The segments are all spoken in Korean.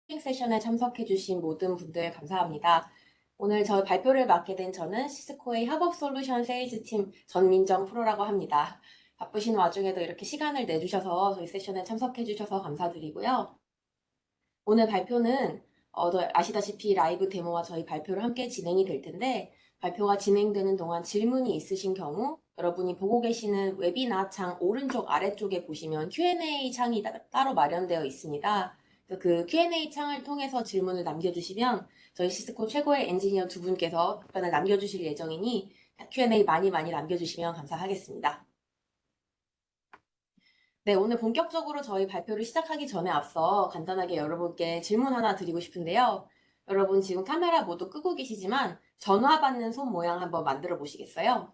세션에 참석해주신 모든 분들 감사합니다. 오늘 저희 발표를 맡게 된 저는 시스코의 협업 솔루션 세일즈팀 전민정 프로라고 합니다. 바쁘신 와중에도 이렇게 시간을 내주셔서 저희 세션에 참석해주셔서 감사드리고요. 오늘 발표는 아시다시피 라이브 데모와 저희 발표를 함께 진행이 될 텐데 발표가 진행되는 동안 질문이 있으신 경우 여러분이 보고 계시는 웨비나 창 오른쪽 아래쪽에 보시면 Q&A 창이 따로 마련되어 있습니다. 그 Q&A 창을 통해서 질문을 남겨주시면 저희 시스코 최고의 엔지니어 두 분께서 답변을 남겨주실 예정이니 Q&A 많이 남겨주시면 감사하겠습니다. 네, 오늘 본격적으로 저희 발표를 시작하기 전에 앞서 간단하게 여러분께 질문 하나 드리고 싶은데요. 여러분 지금 카메라 모두 끄고 계시지만 전화 받는 손 모양 한번 만들어 보시겠어요?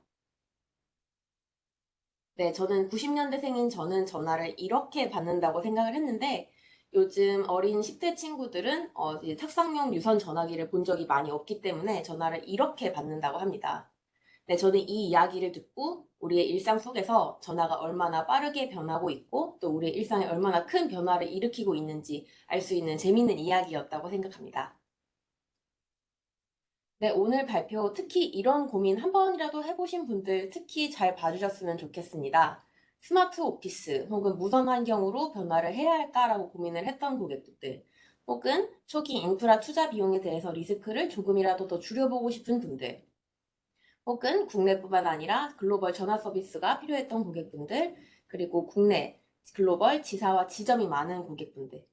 네, 저는 90년대생인 저는 전화를 이렇게 받는다고 생각을 했는데 요즘 어린 10대 친구들은 이제 탁상용 유선 전화기를 본 적이 많이 없기 때문에 전화를 이렇게 받는다고 합니다. 네, 저는 이 이야기를 듣고 우리의 일상 속에서 전화가 얼마나 빠르게 변하고 있고 또 우리의 일상에 얼마나 큰 변화를 일으키고 있는지 알 수 있는 재밌는 이야기였다고 생각합니다. 네, 오늘 발표 특히 이런 고민 한 번이라도 해보신 분들 특히 잘 봐주셨으면 좋겠습니다. 스마트 오피스 혹은 무선 환경으로 변화를 해야 할까라고 고민을 했던 고객들, 혹은 초기 인프라 투자 비용에 대해서 리스크를 조금이라도 더 줄여보고 싶은 분들, 혹은 국내뿐만 아니라 글로벌 전화 서비스가 필요했던 고객분들, 그리고 국내 글로벌 지사와 지점이 많은 고객분들,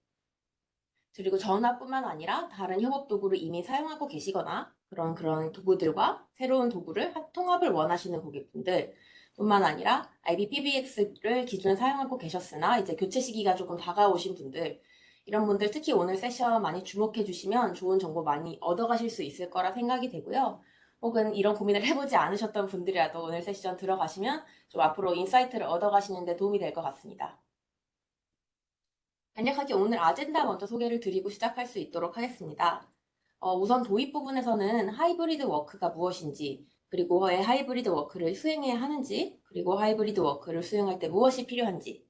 그리고 전화뿐만 아니라 다른 협업 도구를 이미 사용하고 계시거나 그런 도구들과 새로운 도구를 통합을 원하시는 고객분들 뿐만 아니라 IPPBX를 기존에 사용하고 계셨으나 이제 교체 시기가 조금 다가오신 분들, 이런 분들 특히 오늘 세션 많이 주목해 주시면 좋은 정보 많이 얻어가실 수 있을 거라 생각이 되고요. 혹은 이런 고민을 해보지 않으셨던 분들이라도 오늘 세션 들어가시면 좀 앞으로 인사이트를 얻어가시는 데 도움이 될 것 같습니다. 간략하게 오늘 아젠다 먼저 소개를 드리고 시작할 수 있도록 하겠습니다. 우선 도입 부분에서는 하이브리드 워크가 무엇인지, 그리고 왜 하이브리드 워크를 수행해야 하는지, 그리고 하이브리드 워크를 수행할 때 무엇이 필요한지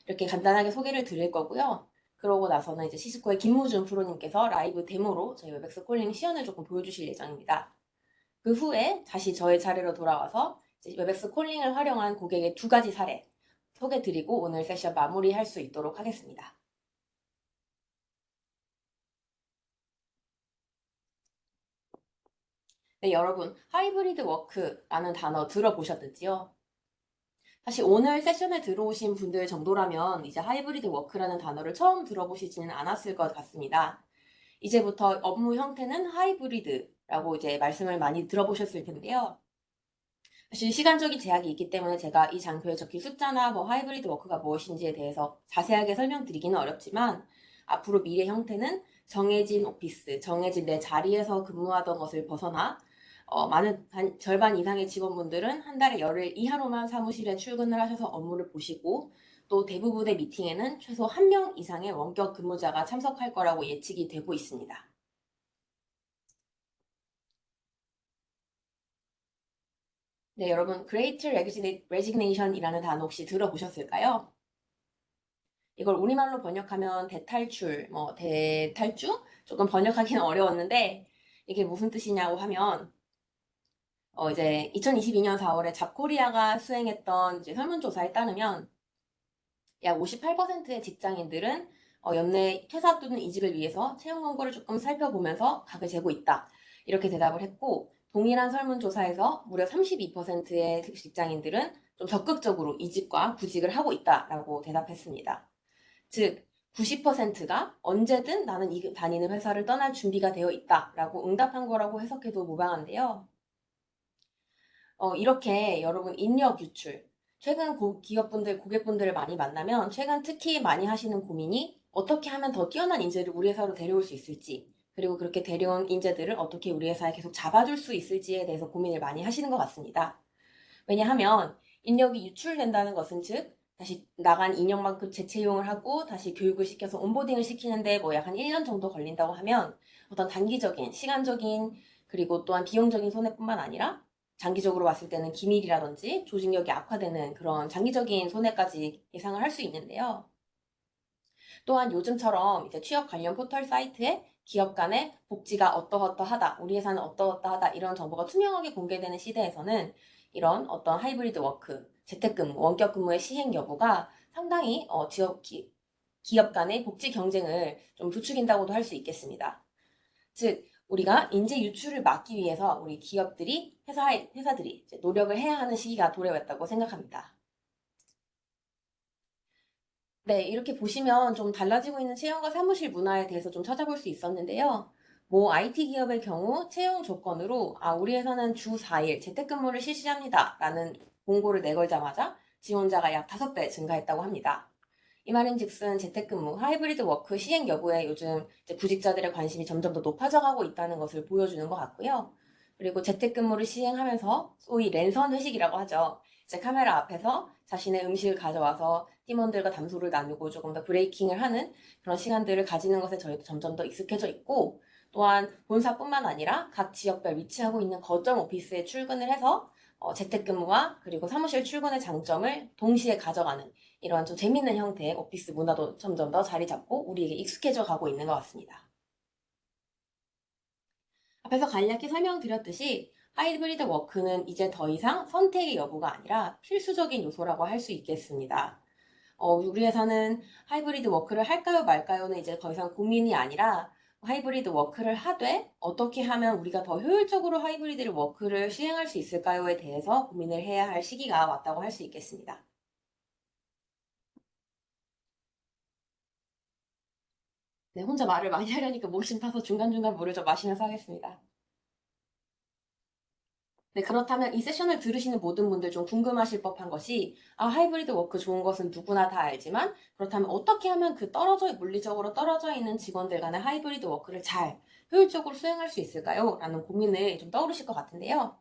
이렇게 간단하게 소개를 드릴 거고요. 그러고 나서는 이제 시스코의 김무준 프로님께서 라이브 데모로 저희 웹엑스 콜링 시연을 조금 보여주실 예정입니다. 그 후에 다시 저의 차례로 돌아와서 웹엑스 콜링을 활용한 고객의 두 가지 사례 소개드리고 오늘 세션 마무리할 수 있도록 하겠습니다. 네, 여러분, 하이브리드 워크라는 단어 들어보셨는지요? 사실 오늘 세션에 들어오신 분들 정도라면 이제 하이브리드 워크라는 단어를 처음 들어보시지는 않았을 것 같습니다. 이제부터 업무 형태는 하이브리드라고 이제 말씀을 많이 들어보셨을 텐데요. 사실 시간적인 제약이 있기 때문에 제가 이 장표에 적힌 숫자나 뭐 하이브리드 워크가 무엇인지에 대해서 자세하게 설명드리기는 어렵지만 앞으로 미래 형태는 정해진 오피스, 정해진 내 자리에서 근무하던 것을 벗어나 많은 절반 이상의 직원분들은 한 달에 열흘 이하로만 사무실에 출근을 하셔서 업무를 보시고 또 대부분의 미팅에는 최소 1명 이상의 원격 근무자가 참석할 거라고 예측이 되고 있습니다. 네, 여러분, Great Resignation이라는 단어 혹시 들어보셨을까요? 이걸 우리말로 번역하면 대탈출, 대탈주? 조금 번역하기는 어려웠는데 이게 무슨 뜻이냐고 하면 이제 2022년 4월에 잡코리아가 수행했던 이제 설문조사에 따르면 약 58%의 직장인들은 연내 퇴사 또는 이직을 위해서 채용 공고를 조금 살펴보면서 각을 재고 있다. 이렇게 대답을 했고 동일한 설문조사에서 무려 32%의 직장인들은 좀 적극적으로 이직과 구직을 하고 있다라고 대답했습니다. 즉 90%가 언제든 나는 다니는 회사를 떠날 준비가 되어 있다라고 응답한 거라고 해석해도 무방한데요. 이렇게 여러분 인력 유출, 최근 기업분들, 고객분들을 많이 만나면 최근 특히 많이 하시는 고민이 어떻게 하면 더 뛰어난 인재를 우리 회사로 데려올 수 있을지, 그리고 그렇게 데려온 인재들을 어떻게 우리 회사에 계속 잡아줄 수 있을지에 대해서 고민을 많이 하시는 것 같습니다. 왜냐하면 인력이 유출된다는 것은 즉 다시 나간 인력만큼 재채용을 하고 다시 교육을 시켜서 온보딩을 시키는데 뭐 약 한 1년 정도 걸린다고 하면 어떤 단기적인 시간적인 그리고 또한 비용적인 손해뿐만 아니라 장기적으로 봤을 때는 기밀이라든지 조직력이 악화되는 그런 장기적인 손해까지 예상을 할 수 있는데요. 또한 요즘처럼 이제 취업 관련 포털 사이트에 기업 간의 복지가 어떠어떠하다, 우리 회사는 어떠어떠하다 이런 정보가 투명하게 공개되는 시대에서는 이런 어떤 하이브리드 워크, 재택근무, 원격 근무의 시행 여부가 상당히 기업 간의 복지 경쟁을 좀 부추긴다고도 할 수 있겠습니다. 즉, 우리가 인재 유출을 막기 위해서 우리 기업들이, 회사들이 이제 노력을 해야 하는 시기가 도래했다고 생각합니다. 네, 이렇게 보시면 좀 달라지고 있는 채용과 사무실 문화에 대해서 좀 찾아볼 수 있었는데요. 뭐 IT 기업의 경우 채용 조건으로 우리 회사는 주 4일 재택근무를 실시합니다. 라는 공고를 내걸자마자 지원자가 약 5배 증가했다고 합니다. 이 말인즉슨 재택근무, 하이브리드 워크 시행 여부에 요즘 이제 구직자들의 관심이 점점 더 높아져가고 있다는 것을 보여주는 것 같고요. 그리고 재택근무를 시행하면서 소위 랜선 회식이라고 하죠. 이제 카메라 앞에서 자신의 음식을 가져와서 팀원들과 담소를 나누고 조금 더 브레이킹을 하는 그런 시간들을 가지는 것에 저희도 점점 더 익숙해져 있고, 또한 본사뿐만 아니라 각 지역별 위치하고 있는 거점 오피스에 출근을 해서 재택근무와 그리고 사무실 출근의 장점을 동시에 가져가는 이러한 좀 재밌는 형태의 오피스 문화도 점점 더 자리 잡고 우리에게 익숙해져 가고 있는 것 같습니다. 앞에서 간략히 설명드렸듯이 하이브리드 워크는 이제 더 이상 선택의 여부가 아니라 필수적인 요소라고 할 수 있겠습니다. 우리 회사는 하이브리드 워크를 할까요 말까요는 이제 더 이상 고민이 아니라 하이브리드 워크를 하되 어떻게 하면 우리가 더 효율적으로 하이브리드 워크를 시행할 수 있을까요에 대해서 고민을 해야 할 시기가 왔다고 할 수 있겠습니다. 네, 혼자 말을 많이 하려니까 목이 타서 중간중간 물을 좀 마시면서 하겠습니다. 네, 그렇다면 이 세션을 들으시는 모든 분들 좀 궁금하실 법한 것이, 하이브리드 워크 좋은 것은 누구나 다 알지만, 그렇다면 어떻게 하면 물리적으로 떨어져 있는 직원들 간의 하이브리드 워크를 잘, 효율적으로 수행할 수 있을까요? 라는 고민을 좀 떠오르실 것 같은데요.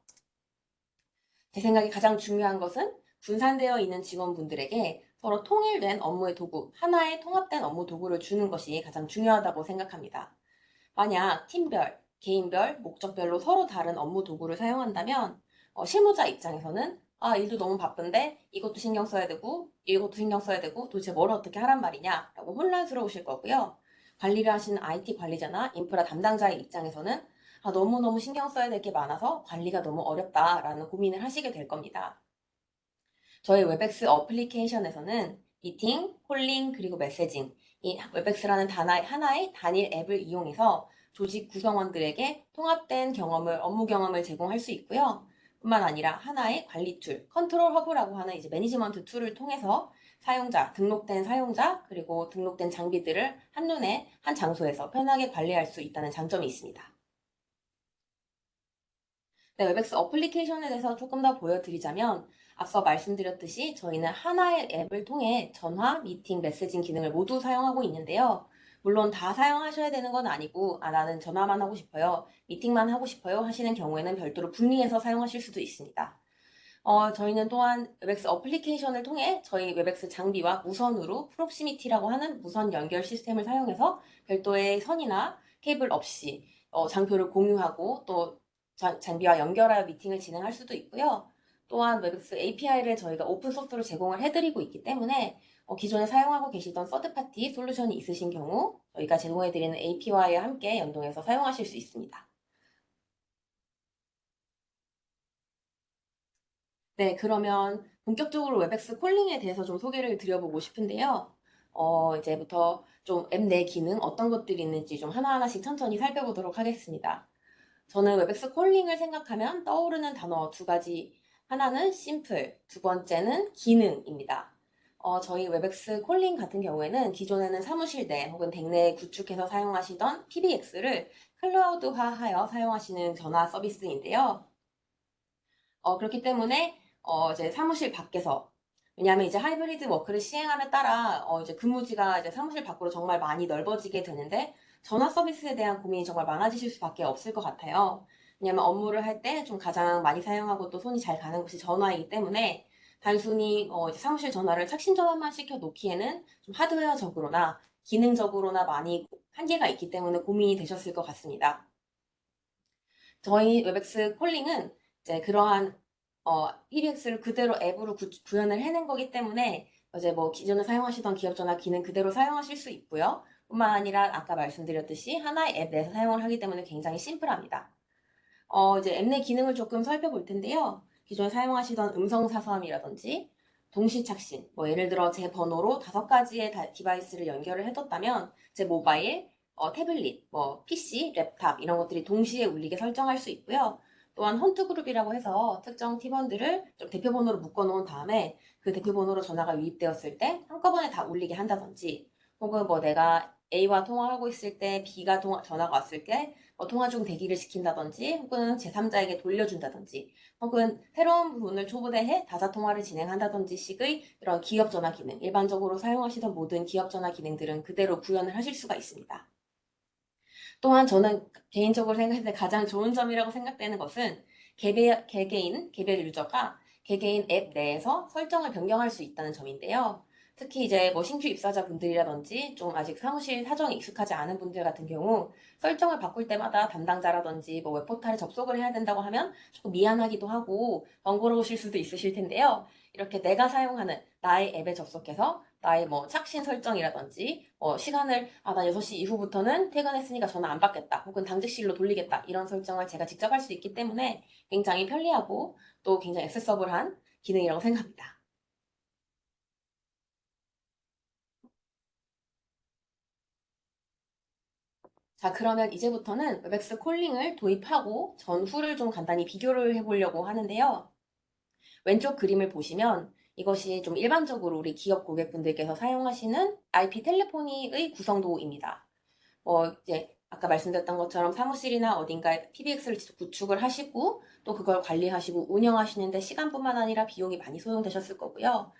제 생각에 가장 중요한 것은 분산되어 있는 직원분들에게 서로 통일된 업무의 도구, 하나의 통합된 업무 도구를 주는 것이 가장 중요하다고 생각합니다. 만약 팀별, 개인별, 목적별로 서로 다른 업무 도구를 사용한다면 실무자 입장에서는 일도 너무 바쁜데 이것도 신경 써야 되고 이것도 신경 써야 되고 도대체 뭘 어떻게 하란 말이냐 라고 혼란스러우실 거고요. 관리를 하시는 IT 관리자나 인프라 담당자의 입장에서는 너무너무 신경 써야 될 게 많아서 관리가 너무 어렵다라는 고민을 하시게 될 겁니다. 저희 웹엑스 어플리케이션에서는 미팅, 콜링, 그리고 메시징, 이 웹엑스라는 하나의 단일 앱을 이용해서 조직 구성원들에게 통합된 업무 경험을 제공할 수 있고요. 뿐만 아니라 하나의 관리 툴, 컨트롤 허브라고 하는 이제 매니지먼트 툴을 통해서 등록된 사용자, 그리고 등록된 장비들을 한눈에 한 장소에서 편하게 관리할 수 있다는 장점이 있습니다. 네, 웹엑스 어플리케이션에 대해서 조금 더 보여드리자면 앞서 말씀드렸듯이 저희는 하나의 앱을 통해 전화, 미팅, 메시징 기능을 모두 사용하고 있는데요. 물론 다 사용하셔야 되는 건 아니고 나는 전화만 하고 싶어요, 미팅만 하고 싶어요 하시는 경우에는 별도로 분리해서 사용하실 수도 있습니다. 저희는 또한 웹엑스 어플리케이션을 통해 저희 웹엑스 장비와 무선으로 프록시미티라고 하는 무선 연결 시스템을 사용해서 별도의 선이나 케이블 없이 장표를 공유하고 또 장비와 연결하여 미팅을 진행할 수도 있고요. 또한 웹엑스 API를 저희가 오픈소스로 제공을 해드리고 있기 때문에 기존에 사용하고 계시던 서드파티 솔루션이 있으신 경우 저희가 제공해드리는 API와 함께 연동해서 사용하실 수 있습니다. 네, 그러면 본격적으로 웹엑스 콜링에 대해서 좀 소개를 드려보고 싶은데요. 이제부터 좀 앱 내 기능 어떤 것들이 있는지 좀 하나하나씩 천천히 살펴보도록 하겠습니다. 저는 웹엑스 콜링을 생각하면 떠오르는 단어 두 가지. 하나는 심플, 두 번째는 기능입니다. 저희 웹엑스 콜링 같은 경우에는 기존에는 사무실 내 혹은 댁내에 구축해서 사용하시던 PBX를 클라우드화하여 사용하시는 전화 서비스인데요. 그렇기 때문에 이제 사무실 밖에서, 왜냐하면 이제 하이브리드 워크를 시행함에 따라 이제 근무지가 이제 사무실 밖으로 정말 많이 넓어지게 되는데 전화 서비스에 대한 고민이 정말 많아지실 수밖에 없을 것 같아요. 왜냐하면 업무를 할 때 좀 가장 많이 사용하고 또 손이 잘 가는 것이 전화이기 때문에 단순히 이제 사무실 전화를 착신 전화만 시켜 놓기에는 좀 하드웨어적으로나 기능적으로나 많이 한계가 있기 때문에 고민이 되셨을 것 같습니다. 저희 웹엑스 콜링은 이제 그러한 PBX를 그대로 앱으로 구현을 해낸 거기 때문에 이제 뭐 기존에 사용하시던 기업 전화 기능 그대로 사용하실 수 있고요. 뿐만 아니라 아까 말씀드렸듯이 하나의 앱 내에서 사용을 하기 때문에 굉장히 심플합니다. 이제 앱 내 기능을 조금 살펴볼 텐데요. 기존에 사용하시던 음성 사서함이라든지 동시 착신, 뭐 예를 들어 제 번호로 5가지의 디바이스를 연결을 해뒀다면 제 모바일, 태블릿, 뭐 PC, 랩탑 이런 것들이 동시에 울리게 설정할 수 있고요. 또한 헌트 그룹이라고 해서 특정 팀원들을 좀 대표 번호로 묶어놓은 다음에 그 대표 번호로 전화가 유입되었을 때 한꺼번에 다 울리게 한다든지, 혹은 뭐 내가 A와 통화하고 있을 때 B가 전화가 왔을 때 통화 중 대기를 시킨다든지, 혹은 제3자에게 돌려준다든지, 혹은 새로운 분을 초대해 다자통화를 진행한다든지 식의 이런 기업 전화 기능, 일반적으로 사용하시던 모든 기업 전화 기능들은 그대로 구현을 하실 수가 있습니다. 또한 저는 개인적으로 생각했을 때 가장 좋은 점이라고 생각되는 것은 개개인 유저가 개개인 앱 내에서 설정을 변경할 수 있다는 점인데요. 특히 이제 뭐 신규 입사자 분들이라든지 좀 아직 사무실 사정이 익숙하지 않은 분들 같은 경우 설정을 바꿀 때마다 담당자라든지 뭐 웹포탈에 접속을 해야 된다고 하면 조금 미안하기도 하고 번거로우실 수도 있으실 텐데요. 이렇게 내가 사용하는 나의 앱에 접속해서 나의 뭐 착신 설정이라든지 시간을 나 6시 이후부터는 퇴근했으니까 전화 안 받겠다, 혹은 당직실로 돌리겠다, 이런 설정을 제가 직접 할 수 있기 때문에 굉장히 편리하고 또 굉장히 액세서블한 기능이라고 생각합니다. 자, 그러면 이제부터는 웹엑스 콜링을 도입하고 전후를 좀 간단히 비교를 해보려고 하는데요. 왼쪽 그림을 보시면 이것이 좀 일반적으로 우리 기업 고객분들께서 사용하시는 IP 텔레포니의 구성도입니다. 이제 아까 말씀드렸던 것처럼 사무실이나 어딘가에 PBX를 직접 구축을 하시고 또 그걸 관리하시고 운영하시는데 시간뿐만 아니라 비용이 많이 소요되셨을 거고요.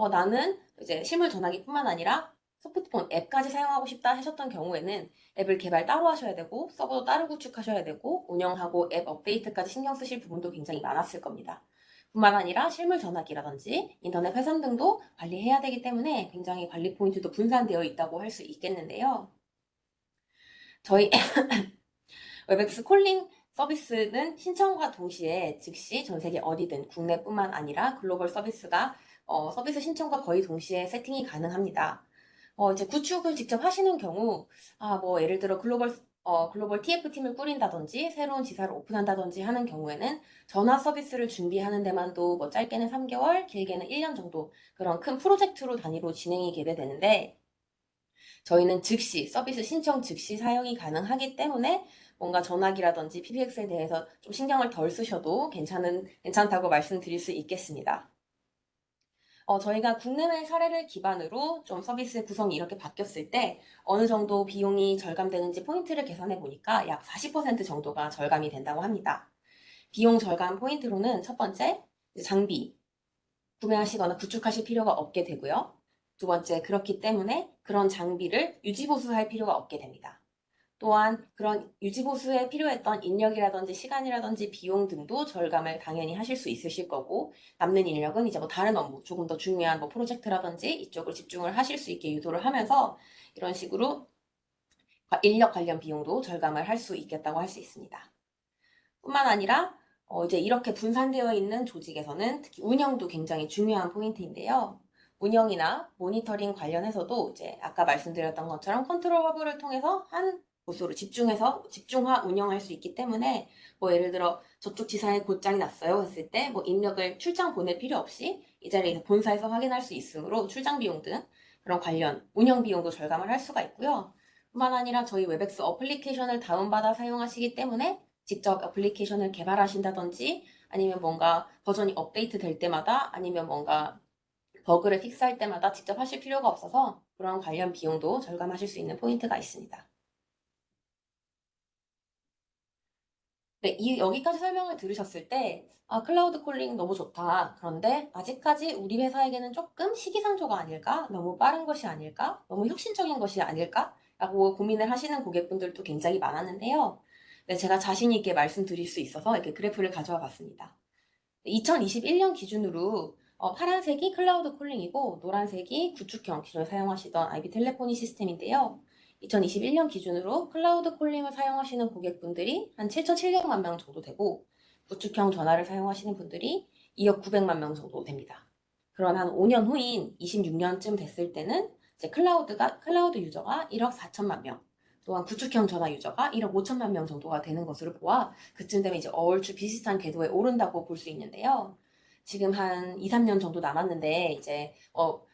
나는 이제 실물 전화기뿐만 아니라 소프트폰 앱까지 사용하고 싶다 하셨던 경우에는 앱을 개발 따로 하셔야 되고 서버도 따로 구축하셔야 되고 운영하고 앱 업데이트까지 신경 쓰실 부분도 굉장히 많았을 겁니다. 뿐만 아니라 실물 전화기라든지 인터넷 회선 등도 관리해야 되기 때문에 굉장히 관리 포인트도 분산되어 있다고 할 수 있겠는데요. 저희 웹엑스 콜링 서비스는 신청과 동시에 즉시 전 세계 어디든 국내뿐만 아니라 글로벌 서비스 신청과 거의 동시에 세팅이 가능합니다. 이제 구축을 직접 하시는 경우, 뭐 예를 들어 글로벌 TF팀을 꾸린다든지 새로운 지사를 오픈한다든지 하는 경우에는 전화 서비스를 준비하는 데만도 뭐 짧게는 3개월, 길게는 1년 정도 그런 큰 프로젝트로 단위로 진행이 되는데, 저희는 즉시 서비스 신청 즉시 사용이 가능하기 때문에 뭔가 전화기라든지 PBX에 대해서 좀 신경을 덜 쓰셔도 괜찮다고 말씀드릴 수 있겠습니다. 저희가 국내외 사례를 기반으로 좀 서비스 구성이 이렇게 바뀌었을 때 어느 정도 비용이 절감되는지 포인트를 계산해 보니까 약 40% 정도가 절감이 된다고 합니다. 비용 절감 포인트로는 첫 번째, 장비, 구매하시거나 구축하실 필요가 없게 되고요. 두 번째, 그렇기 때문에 그런 장비를 유지보수할 필요가 없게 됩니다. 또한 그런 유지보수에 필요했던 인력이라든지 시간이라든지 비용 등도 절감을 당연히 하실 수 있으실 거고, 남는 인력은 이제 뭐 다른 업무, 조금 더 중요한 뭐 프로젝트라든지 이쪽을 집중을 하실 수 있게 유도를 하면서 이런 식으로 인력 관련 비용도 절감을 할 수 있겠다고 할 수 있습니다. 뿐만 아니라 이제 이렇게 분산되어 있는 조직에서는 특히 운영도 굉장히 중요한 포인트인데요. 운영이나 모니터링 관련해서도 이제 아까 말씀드렸던 것처럼 컨트롤 허브를 통해서 한 곳으로 집중화 운영할 수 있기 때문에 뭐 예를 들어 저쪽 지사에 곧장이 났어요 했을 때 뭐 인력을 출장 보낼 필요 없이 이 자리에서 본사에서 확인할 수 있으므로 출장 비용 등 그런 관련 운영 비용도 절감을 할 수가 있고요. 뿐만 아니라 저희 웹엑스 어플리케이션을 다운받아 사용하시기 때문에 직접 어플리케이션을 개발하신다든지 아니면 뭔가 버전이 업데이트 될 때마다 아니면 뭔가 버그를 픽스할 때마다 직접 하실 필요가 없어서 그런 관련 비용도 절감하실 수 있는 포인트가 있습니다. 네, 여기까지 설명을 들으셨을 때, 클라우드 콜링 너무 좋다. 그런데 아직까지 우리 회사에게는 조금 시기상조가 아닐까? 너무 빠른 것이 아닐까? 너무 혁신적인 것이 아닐까? 라고 고민을 하시는 고객분들도 굉장히 많았는데요. 네, 제가 자신 있게 말씀드릴 수 있어서 이렇게 그래프를 가져와 봤습니다. 2021년 기준으로 파란색이 클라우드 콜링이고 노란색이 구축형 기존에 사용하시던 IP 텔레포니 시스템인데요. 2021년 기준으로 클라우드 콜링을 사용하시는 고객분들이 한 7,700만 명 정도 되고 구축형 전화를 사용하시는 분들이 2억 900만 명 정도 됩니다. 그런 한 5년 후인 26년쯤 됐을 때는 이제 클라우드 유저가 1억 4천만 명, 또한 구축형 전화 유저가 1억 5천만 명 정도가 되는 것으로 보아 그쯤 되면 이제 얼추 비슷한 궤도에 오른다고 볼 수 있는데요. 지금 한 2, 3년 정도 남았는데 이제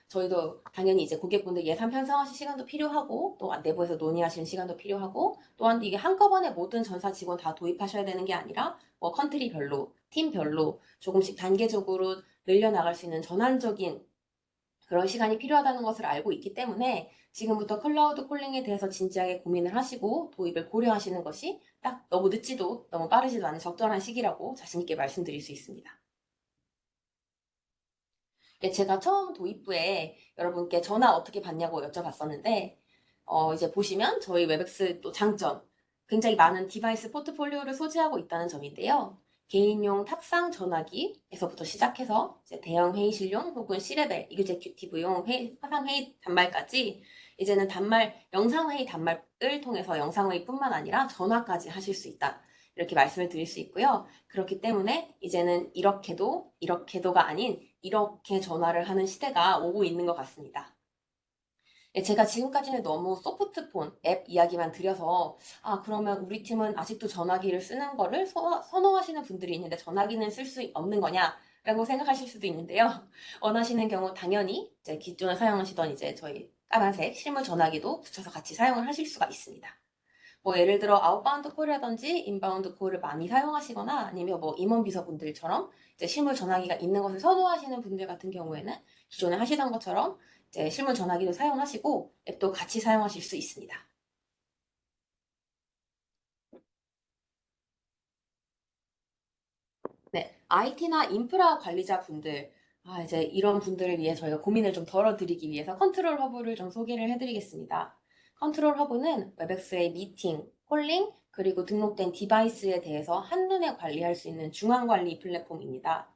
저희도 당연히 이제 고객분들 예산 편성하실 시간도 필요하고 또 내부에서 논의하시는 시간도 필요하고 또한 이게 한꺼번에 모든 전사 직원 다 도입하셔야 되는 게 아니라 뭐 컨트리별로, 팀별로 조금씩 단계적으로 늘려나갈 수 있는 전환적인 그런 시간이 필요하다는 것을 알고 있기 때문에 지금부터 클라우드 콜링에 대해서 진지하게 고민을 하시고 도입을 고려하시는 것이 딱 너무 늦지도 너무 빠르지도 않은 적절한 시기라고 자신 있게 말씀드릴 수 있습니다. 제가 처음 도입부에 여러분께 전화 어떻게 받냐고 여쭤봤었는데 이제 보시면 저희 웹엑스 또 장점 굉장히 많은 디바이스 포트폴리오를 소지하고 있다는 점인데요. 개인용 탑상 전화기에서부터 시작해서 이제 대형 회의실용 혹은 C레벨 이그제큐티브용 화상 회의 단말까지 이제는 영상회의 단말을 통해서 영상회의뿐만 아니라 전화까지 하실 수 있다. 이렇게 말씀을 드릴 수 있고요. 그렇기 때문에 이제는 이렇게도가 아닌 이렇게 전화를 하는 시대가 오고 있는 것 같습니다. 제가 지금까지는 너무 소프트폰 앱 이야기만 드려서 그러면 우리 팀은 아직도 전화기를 쓰는 거를 선호하시는 분들이 있는데 전화기는 쓸 수 없는 거냐라고 생각하실 수도 있는데요. 원하시는 경우 당연히 이제 기존에 사용하시던 이제 저희 까만색 실물 전화기도 붙여서 같이 사용을 하실 수가 있습니다. 뭐 예를 들어 아웃바운드 콜이라든지 인바운드 콜을 많이 사용하시거나 아니면 뭐 임원 비서분들처럼 이제 실물 전화기가 있는 것을 선호하시는 분들 같은 경우에는 기존에 하시던 것처럼 이제 실물 전화기도 사용하시고 앱도 같이 사용하실 수 있습니다. 네, IT나 인프라 관리자 분들, 이제 이런 분들을 위해 저희가 고민을 좀 덜어드리기 위해서 컨트롤 허브를 좀 소개를 해드리겠습니다. 컨트롤 허브는 웹엑스의 미팅, 콜링, 그리고 등록된 디바이스에 대해서 한눈에 관리할 수 있는 중앙 관리 플랫폼입니다.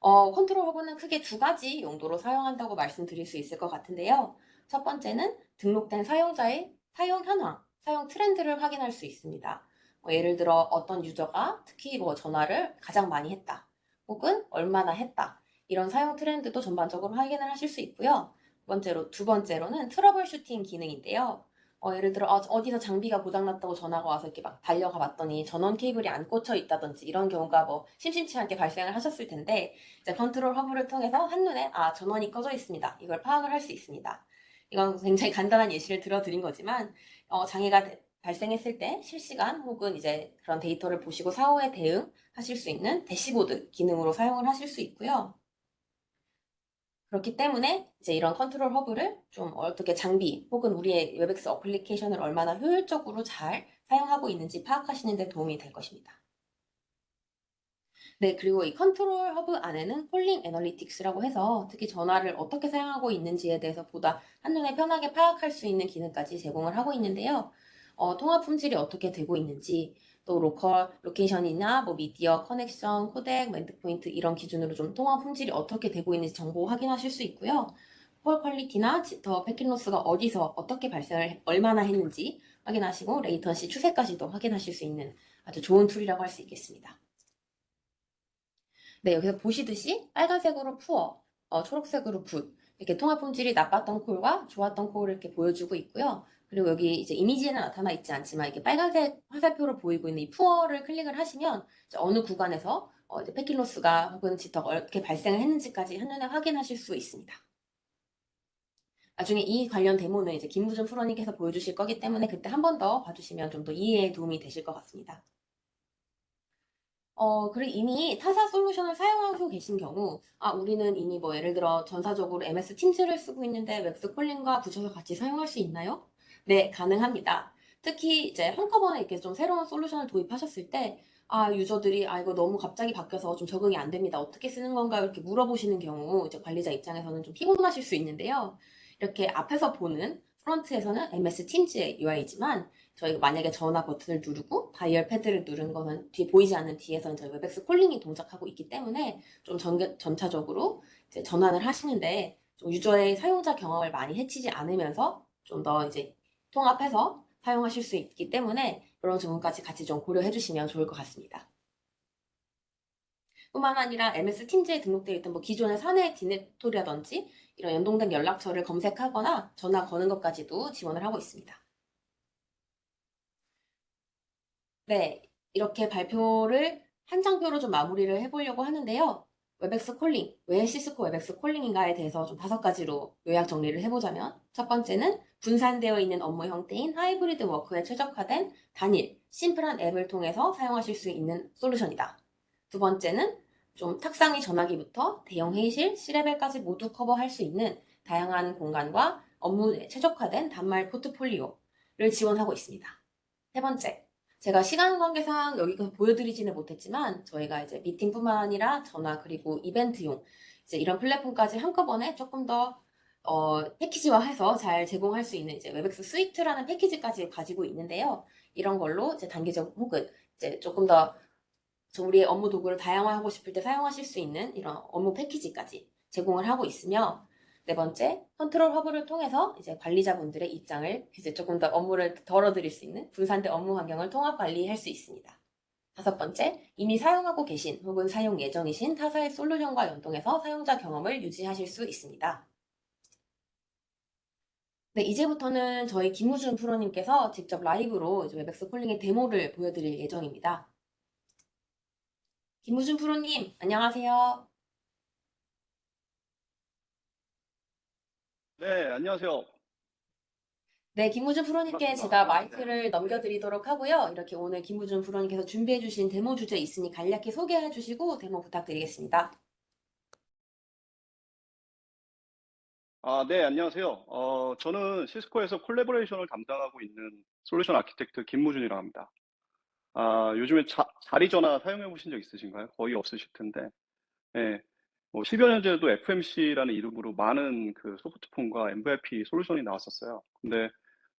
컨트롤 허브는 크게 두 가지 용도로 사용한다고 말씀드릴 수 있을 것 같은데요. 첫 번째는 등록된 사용자의 사용 현황, 사용 트렌드를 확인할 수 있습니다. 예를 들어 어떤 유저가 특히 뭐 전화를 가장 많이 했다, 혹은 얼마나 했다, 이런 사용 트렌드도 전반적으로 확인을 하실 수 있고요. 두 번째로는 트러블 슈팅 기능인데요. 예를 들어 어디서 장비가 고장났다고 전화가 와서 이렇게 막 달려가 봤더니 전원 케이블이 안 꽂혀 있다든지 이런 경우가 뭐 심심치 않게 발생을 하셨을 텐데 이제 컨트롤 허브를 통해서 한눈에 전원이 꺼져 있습니다. 이걸 파악을 할 수 있습니다. 이건 굉장히 간단한 예시를 들어드린 거지만 장애가 발생했을 때 실시간 혹은 이제 그런 데이터를 보시고 사후에 대응하실 수 있는 대시보드 기능으로 사용을 하실 수 있고요. 그렇기 때문에 이제 이런 컨트롤 허브를 좀 어떻게 장비 혹은 우리의 웹엑스 어플리케이션을 얼마나 효율적으로 잘 사용하고 있는지 파악하시는 데 도움이 될 것입니다. 네, 그리고 이 컨트롤 허브 안에는 콜링 애널리틱스라고 해서 특히 전화를 어떻게 사용하고 있는지에 대해서 보다 한눈에 편하게 파악할 수 있는 기능까지 제공을 하고 있는데요. 통화 품질이 어떻게 되고 있는지, 또 로케이션이나 뭐 미디어, 커넥션, 코덱, 엔드포인트 이런 기준으로 좀 통화 품질이 어떻게 되고 있는지 정보 확인하실 수 있고요. 콜 퀄리티나 지터, 패킷 로스가 어디서 어떻게 발생을 얼마나 했는지 확인하시고 레이턴시 추세까지도 확인하실 수 있는 아주 좋은 툴이라고 할 수 있겠습니다. 네, 여기서 보시듯이 빨간색으로 푸어, 초록색으로 굿, 이렇게 통화 품질이 나빴던 콜과 좋았던 콜을 이렇게 보여주고 있고요. 그리고 여기 이제 이미지에는 나타나 있지 않지만 이렇게 빨간색 화살표로 보이고 있는 이 푸어를 클릭을 하시면 이제 어느 구간에서 이제 패킷 로스가 혹은 지터가 어떻게 발생을 했는지까지 한눈에 확인하실 수 있습니다. 나중에 이 관련 데모는 이제 김무준 프로님께서 보여주실 거기 때문에 그때 한 번 더 봐주시면 좀 더 이해에 도움이 되실 것 같습니다. 그리고 이미 타사 솔루션을 사용하고 계신 경우, 우리는 이미 뭐 예를 들어 전사적으로 MS 팀즈를 쓰고 있는데 웹스 콜링과 붙여서 같이 사용할 수 있나요? 네, 가능합니다. 특히 이제 한꺼번에 이렇게 좀 새로운 솔루션을 도입하셨을 때, 유저들이, 이거 너무 갑자기 바뀌어서 좀 적응이 안 됩니다. 어떻게 쓰는 건가? 이렇게 물어보시는 경우, 이제 관리자 입장에서는 좀 피곤하실 수 있는데요. 이렇게 앞에서 보는 프론트에서는 MS 팀즈의 UI지만, 저희가 만약에 전화 버튼을 누르고 다이얼 패드를 누른 거는 뒤에 보이지 않는 뒤에서는 저희 웹엑스 콜링이 동작하고 있기 때문에 좀 전차적으로 이제 전환을 하시는데 좀 유저의 사용자 경험을 많이 해치지 않으면서 좀 더 이제 통합해서 사용하실 수 있기 때문에 그런 부분까지 같이 좀 고려해 주시면 좋을 것 같습니다. 뿐만 아니라 MS 팀즈에 등록되어 있던 뭐 기존의 사내 디렉토리라든지 이런 연동된 연락처를 검색하거나 전화 거는 것까지도 지원을 하고 있습니다. 네, 이렇게 발표를 한 장표로 좀 마무리를 해보려고 하는데요. 웹엑스 콜링, 왜 시스코 웹엑스 콜링인가에 대해서 좀 5가지로 요약 정리를 해보자면, 첫 번째는 분산되어 있는 업무 형태인 하이브리드 워크에 최적화된 단일, 심플한 앱을 통해서 사용하실 수 있는 솔루션이다. 두 번째는 좀 탁상위 전화기부터 대형 회의실, C레벨까지 모두 커버할 수 있는 다양한 공간과 업무에 최적화된 단말 포트폴리오를 지원하고 있습니다. 세 번째, 제가 시간 관계상 여기서 보여드리지는 못했지만 저희가 이제 미팅뿐만 아니라 전화 그리고 이벤트용 이제 이런 플랫폼까지 한꺼번에 조금 더 패키지화해서 잘 제공할 수 있는 이제 웹엑스 스위트라는 패키지까지 가지고 있는데요. 이런 걸로 이제 단기적 혹은 이제 조금 더 우리의 업무 도구를 다양화하고 싶을 때 사용하실 수 있는 이런 업무 패키지까지 제공을 하고 있으며, 네 번째, 컨트롤 허브를 통해서 이제 관리자분들의 입장을 이제 조금 더 업무를 덜어드릴 수 있는 분산된 업무 환경을 통합 관리할 수 있습니다. 다섯 번째, 이미 사용하고 계신 혹은 사용 예정이신 타사의 솔루션과 연동해서 사용자 경험을 유지하실 수 있습니다. 네, 이제부터는 저희 김우준 프로님께서 직접 라이브로 이제 웹엑스 콜링의 데모를 보여드릴 예정입니다. 김우준 프로님, 안녕하세요. 네, 안녕하세요. 네, 김우준 프로님께 반갑습니다. 제가 마이크를 넘겨드리도록 하고요. 이렇게 오늘 김우준 프로님께서 준비해주신 데모 주제 있으니 간략히 소개해주시고 데모 부탁드리겠습니다. 네, 안녕하세요. 저는 시스코에서 콜라보레이션을 담당하고 있는 솔루션 아키텍트 김무준이라고 합니다. 요즘에 자리 전화 사용해 보신 적 있으신가요? 거의 없으실 텐데. 예, 뭐 10여 년 전에도 FMC라는 이름으로 많은 그 소프트폰과 MVP 솔루션이 나왔었어요. 근데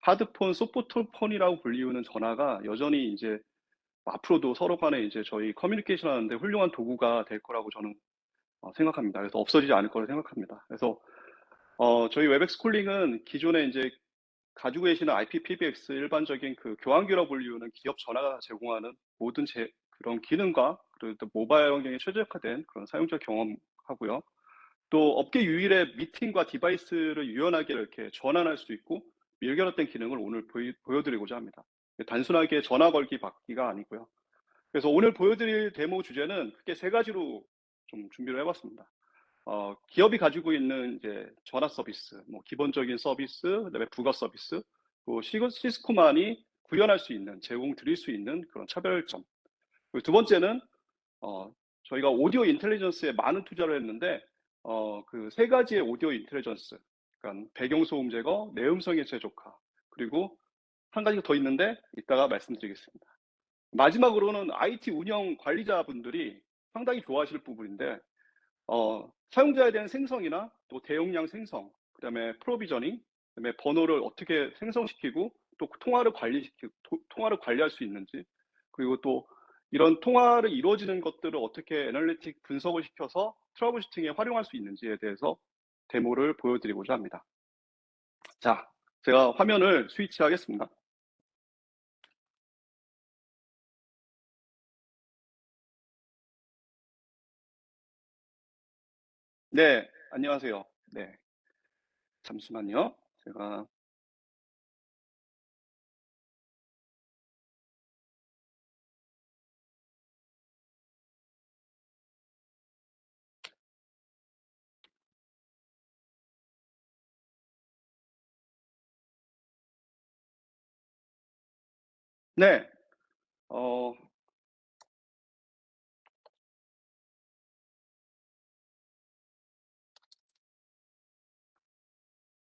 하드폰, 소프트폰이라고 불리우는 전화가 여전히 이제 앞으로도 서로 간에 이제 저희 커뮤니케이션 하는데 훌륭한 도구가 될 거라고 저는 생각합니다. 그래서 없어지지 않을 거라고 생각합니다. 그래서 저희 웹엑스 콜링은 기존에 이제 가지고 계시는 IPPBX 일반적인 그 교환기로 불리우는 기업 전화가 제공하는 모든 그런 기능과 그리고 또 모바일 환경에 최적화된 그런 사용자 경험하고요. 또 업계 유일의 미팅과 디바이스를 유연하게 이렇게 전환할 수 있고 밀결합된 기능을 오늘 보여드리고자 합니다. 단순하게 전화 걸기 받기가 아니고요. 그래서 오늘 보여드릴 데모 주제는 크게 3가지로 좀 준비를 해봤습니다. 기업이 가지고 있는 이제 전화 서비스, 뭐 기본적인 서비스, 그다음에 부가 서비스, 또 시스코만이 구현할 수 있는, 제공 드릴 수 있는 그런 차별점. 그리고 두 번째는 저희가 오디오 인텔리전스에 많은 투자를 했는데 그 3가지의 오디오 인텔리전스, 그러니까 배경소음 제거, 내음성의 최적화, 그리고 한 가지가 더 있는데 이따가 말씀드리겠습니다. 마지막으로는 IT 운영 관리자분들이 상당히 좋아하실 부분인데 사용자에 대한 생성이나 또 대용량 생성, 그다음에 프로비저닝, 그다음에 번호를 어떻게 생성시키고 또 통화를 관리할 수 있는지, 그리고 또 이런 통화를 이루어지는 것들을 어떻게 애널리틱 분석을 시켜서 트러블 슈팅에 활용할 수 있는지에 대해서 데모를 보여드리고자 합니다. 자, 제가 화면을 스위치하겠습니다. 네, 안녕하세요. 네, 잠시만요. 제가 네, 어,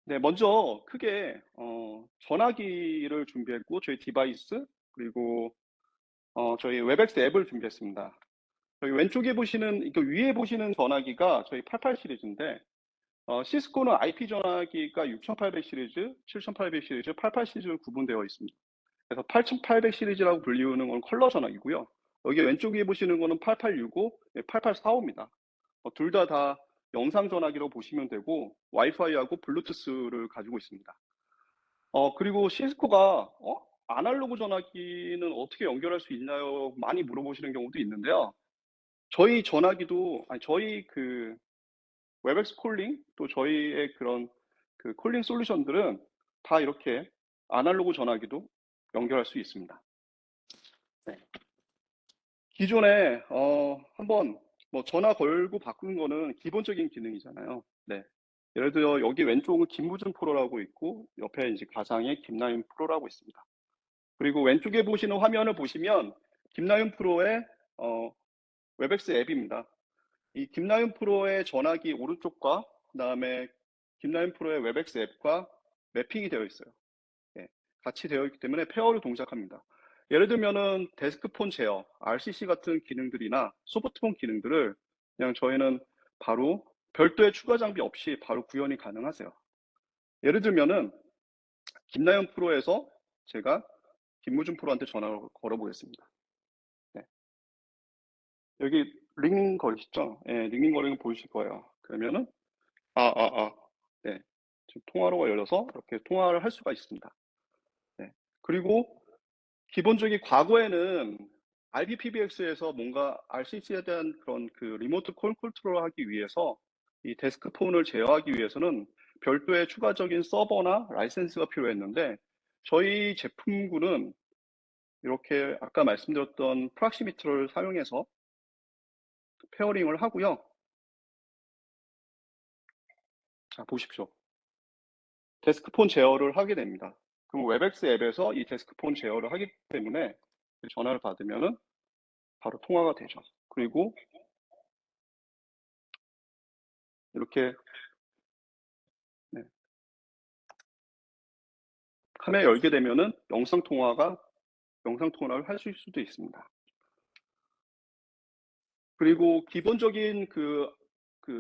네, 먼저 크게 전화기를 준비했고 저희 디바이스 그리고 저희 웹엑스 앱을 준비했습니다. 여기 왼쪽에 보시는 이거 위에 보시는 전화기가 저희 88 시리즈인데 시스코는 IP 전화기가 6800 시리즈, 7800 시리즈, 88 시리즈로 구분되어 있습니다. 그래서 8800 시리즈라고 불리우는 건 컬러 전화기고요. 여기 왼쪽에 보시는 거는 8865, 8845입니다. 둘 다 영상 전화기로 보시면 되고 와이파이하고 블루투스를 가지고 있습니다. 그리고 시스코가 아날로그 전화기는 어떻게 연결할 수 있나요? 많이 물어보시는 경우도 있는데요. 저희 전화기도, 아니, 저희 그 웹엑스 콜링, 또 저희의 그런 그 콜링 솔루션들은 다 이렇게 아날로그 전화기도 연결할 수 있습니다. 네. 기존에 한번 뭐 전화 걸고 바꾸는 거는 기본적인 기능이잖아요. 네. 예를 들어 여기 왼쪽은 김무준 프로라고 있고 옆에 이제 가상의 김나윤 프로라고 있습니다. 그리고 왼쪽에 보시는 화면을 보시면 김나윤 프로의 웹엑스 앱입니다. 이 김나윤 프로의 전화기 오른쪽과 그다음에 김나윤 프로의 웹엑스 앱과 매핑이 되어 있어요. 예, 같이 되어 있기 때문에 페어로 동작합니다. 예를 들면은 데스크폰 제어, RCC 같은 기능들이나 소프트폰 기능들을 그냥 저희는 바로 별도의 추가 장비 없이 바로 구현이 가능하세요. 예를 들면은 김나연 프로에서 제가 김무준 프로한테 전화를 걸어보겠습니다. 네. 여기 링 거리시죠? 예, 링 거리는 보이실 거예요. 그러면은 네. 지금 통화로가 열려서 이렇게 통화를 할 수가 있습니다. 네. 그리고 기본적인 과거에는 IPPBX에서 뭔가 RCC에 대한 그런 그 리모트 콜 컨트롤을 하기 위해서 이 데스크폰을 제어하기 위해서는 별도의 추가적인 서버나 라이센스가 필요했는데 저희 제품군은 이렇게 아까 말씀드렸던 프락시미터를 사용해서 페어링을 하고요. 자, 보십시오. 데스크폰 제어를 하게 됩니다. 그럼 웹엑스 앱에서 이 데스크폰 제어를 하기 때문에 전화를 받으면은 바로 통화가 되죠. 그리고 이렇게 네, 카메라 열게 되면은 영상 통화를 하실 수도 있습니다. 그리고 기본적인 그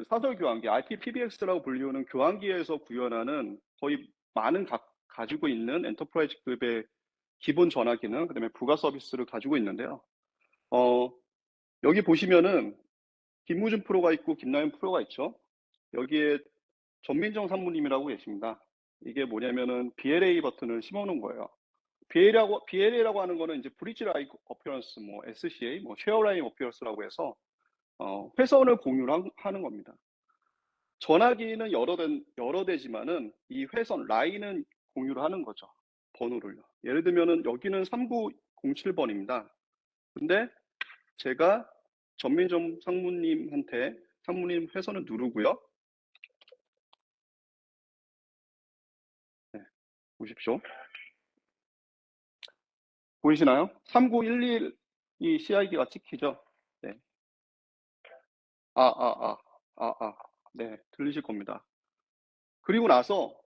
사설 교환기, IPPBX라고 불리우는 교환기에서 구현하는 거의 많은 가지고 있는 엔터프라이즈급의 기본 전화기는 그다음에 부가 서비스를 가지고 있는데요. 여기 보시면은 김무준 프로가 있고 김나연 프로가 있죠. 여기에 전민정 산모님이라고 계십니다. 이게 뭐냐면은 BLA 버튼을 심어놓은 거예요. BLA라고 하는 거는 이제 브릿지 라인 어피어런스, 뭐 SCA, 뭐 쉐어 라인 어피어런스라고 해서 회선을 공유를 하는 겁니다. 전화기는 여러 대지만은 이 회선 라인은 공유를 하는 거죠. 번호를요. 예를 들면은 여기는 3907번입니다. 근데 제가 전민정 상무님 회선을 누르고요. 네, 보십시오. 보이시나요? 3911 이 CID가 찍히죠? 네. 아, 아, 네, 들리실 겁니다. 그리고 나서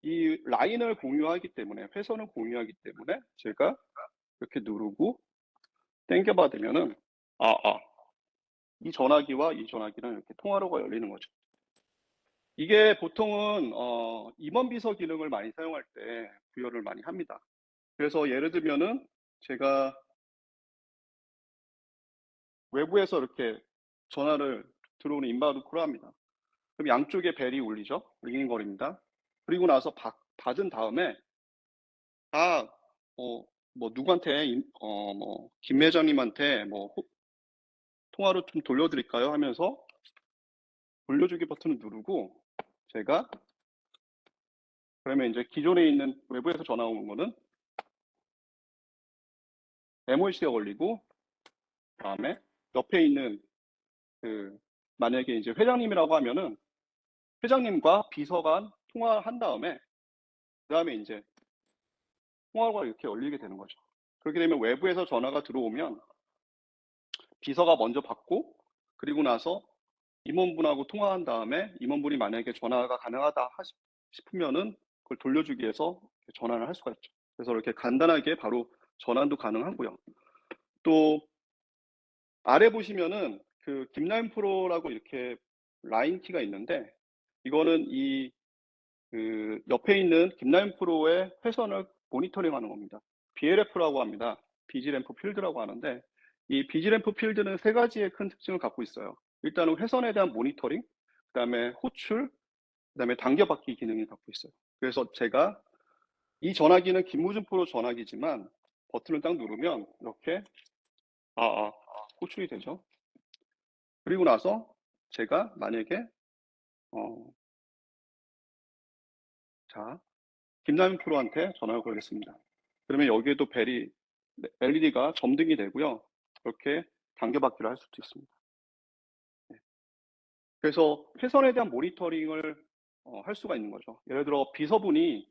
이 라인을 공유하기 때문에, 회선을 공유하기 때문에 제가 이렇게 누르고 당겨받으면은, 아, 아, 이 전화기와 이 전화기는 이렇게 통화로가 열리는 거죠. 이게 보통은, 임원 비서 기능을 많이 사용할 때 구현을 많이 합니다. 그래서 예를 들면은 제가 외부에서 이렇게 전화를 들어오는 인바우드 콜을 합니다. 그럼 양쪽에 벨이 울리죠? 링링거립니다. 그리고 나서 받은 다음에 아, 뭐 누구한테 뭐 김 회장님한테 뭐 통화로 좀 돌려드릴까요? 하면서 돌려주기 버튼을 누르고 제가 그러면 이제 기존에 있는 외부에서 전화 오는 거는 MOC가 걸리고 다음에 옆에 있는 그 만약에 이제 회장님이라고 하면은 회장님과 비서가 통화한 다음에 그다음에 이제 통화가 이렇게 열리게 되는 거죠. 그렇게 되면 외부에서 전화가 들어오면 비서가 먼저 받고 그리고 나서 임원분하고 통화한 다음에 임원분이 만약에 전화가 가능하다 싶으면은 그걸 돌려주기 위해서 전화를 할 수가 있죠. 그래서 이렇게 간단하게 바로 전환도 가능하고요. 또 아래 보시면은 그 김라인 프로라고 이렇게 라인 키가 있는데 이거는 이 그 옆에 있는 김라인 프로의 회선을 모니터링하는 겁니다. BLF라고 합니다. 비지램프 필드라고 하는데 이 비지램프 필드는 세 가지의 큰 특징을 갖고 있어요. 일단은 회선에 대한 모니터링, 그다음에 호출, 그다음에 당겨받기 기능이 갖고 있어요. 그래서 제가 이 전화기는 김무준 프로 전화기지만 버튼을 딱 누르면 이렇게 호출이 되죠. 그리고 나서 제가 만약에 자, 김남인 프로한테 전화를 걸겠습니다. 그러면 여기에도 LED가 점등이 되고요. 그렇게 당겨받기를 할 수도 있습니다. 그래서 회선에 대한 모니터링을 할 수가 있는 거죠. 예를 들어 비서분이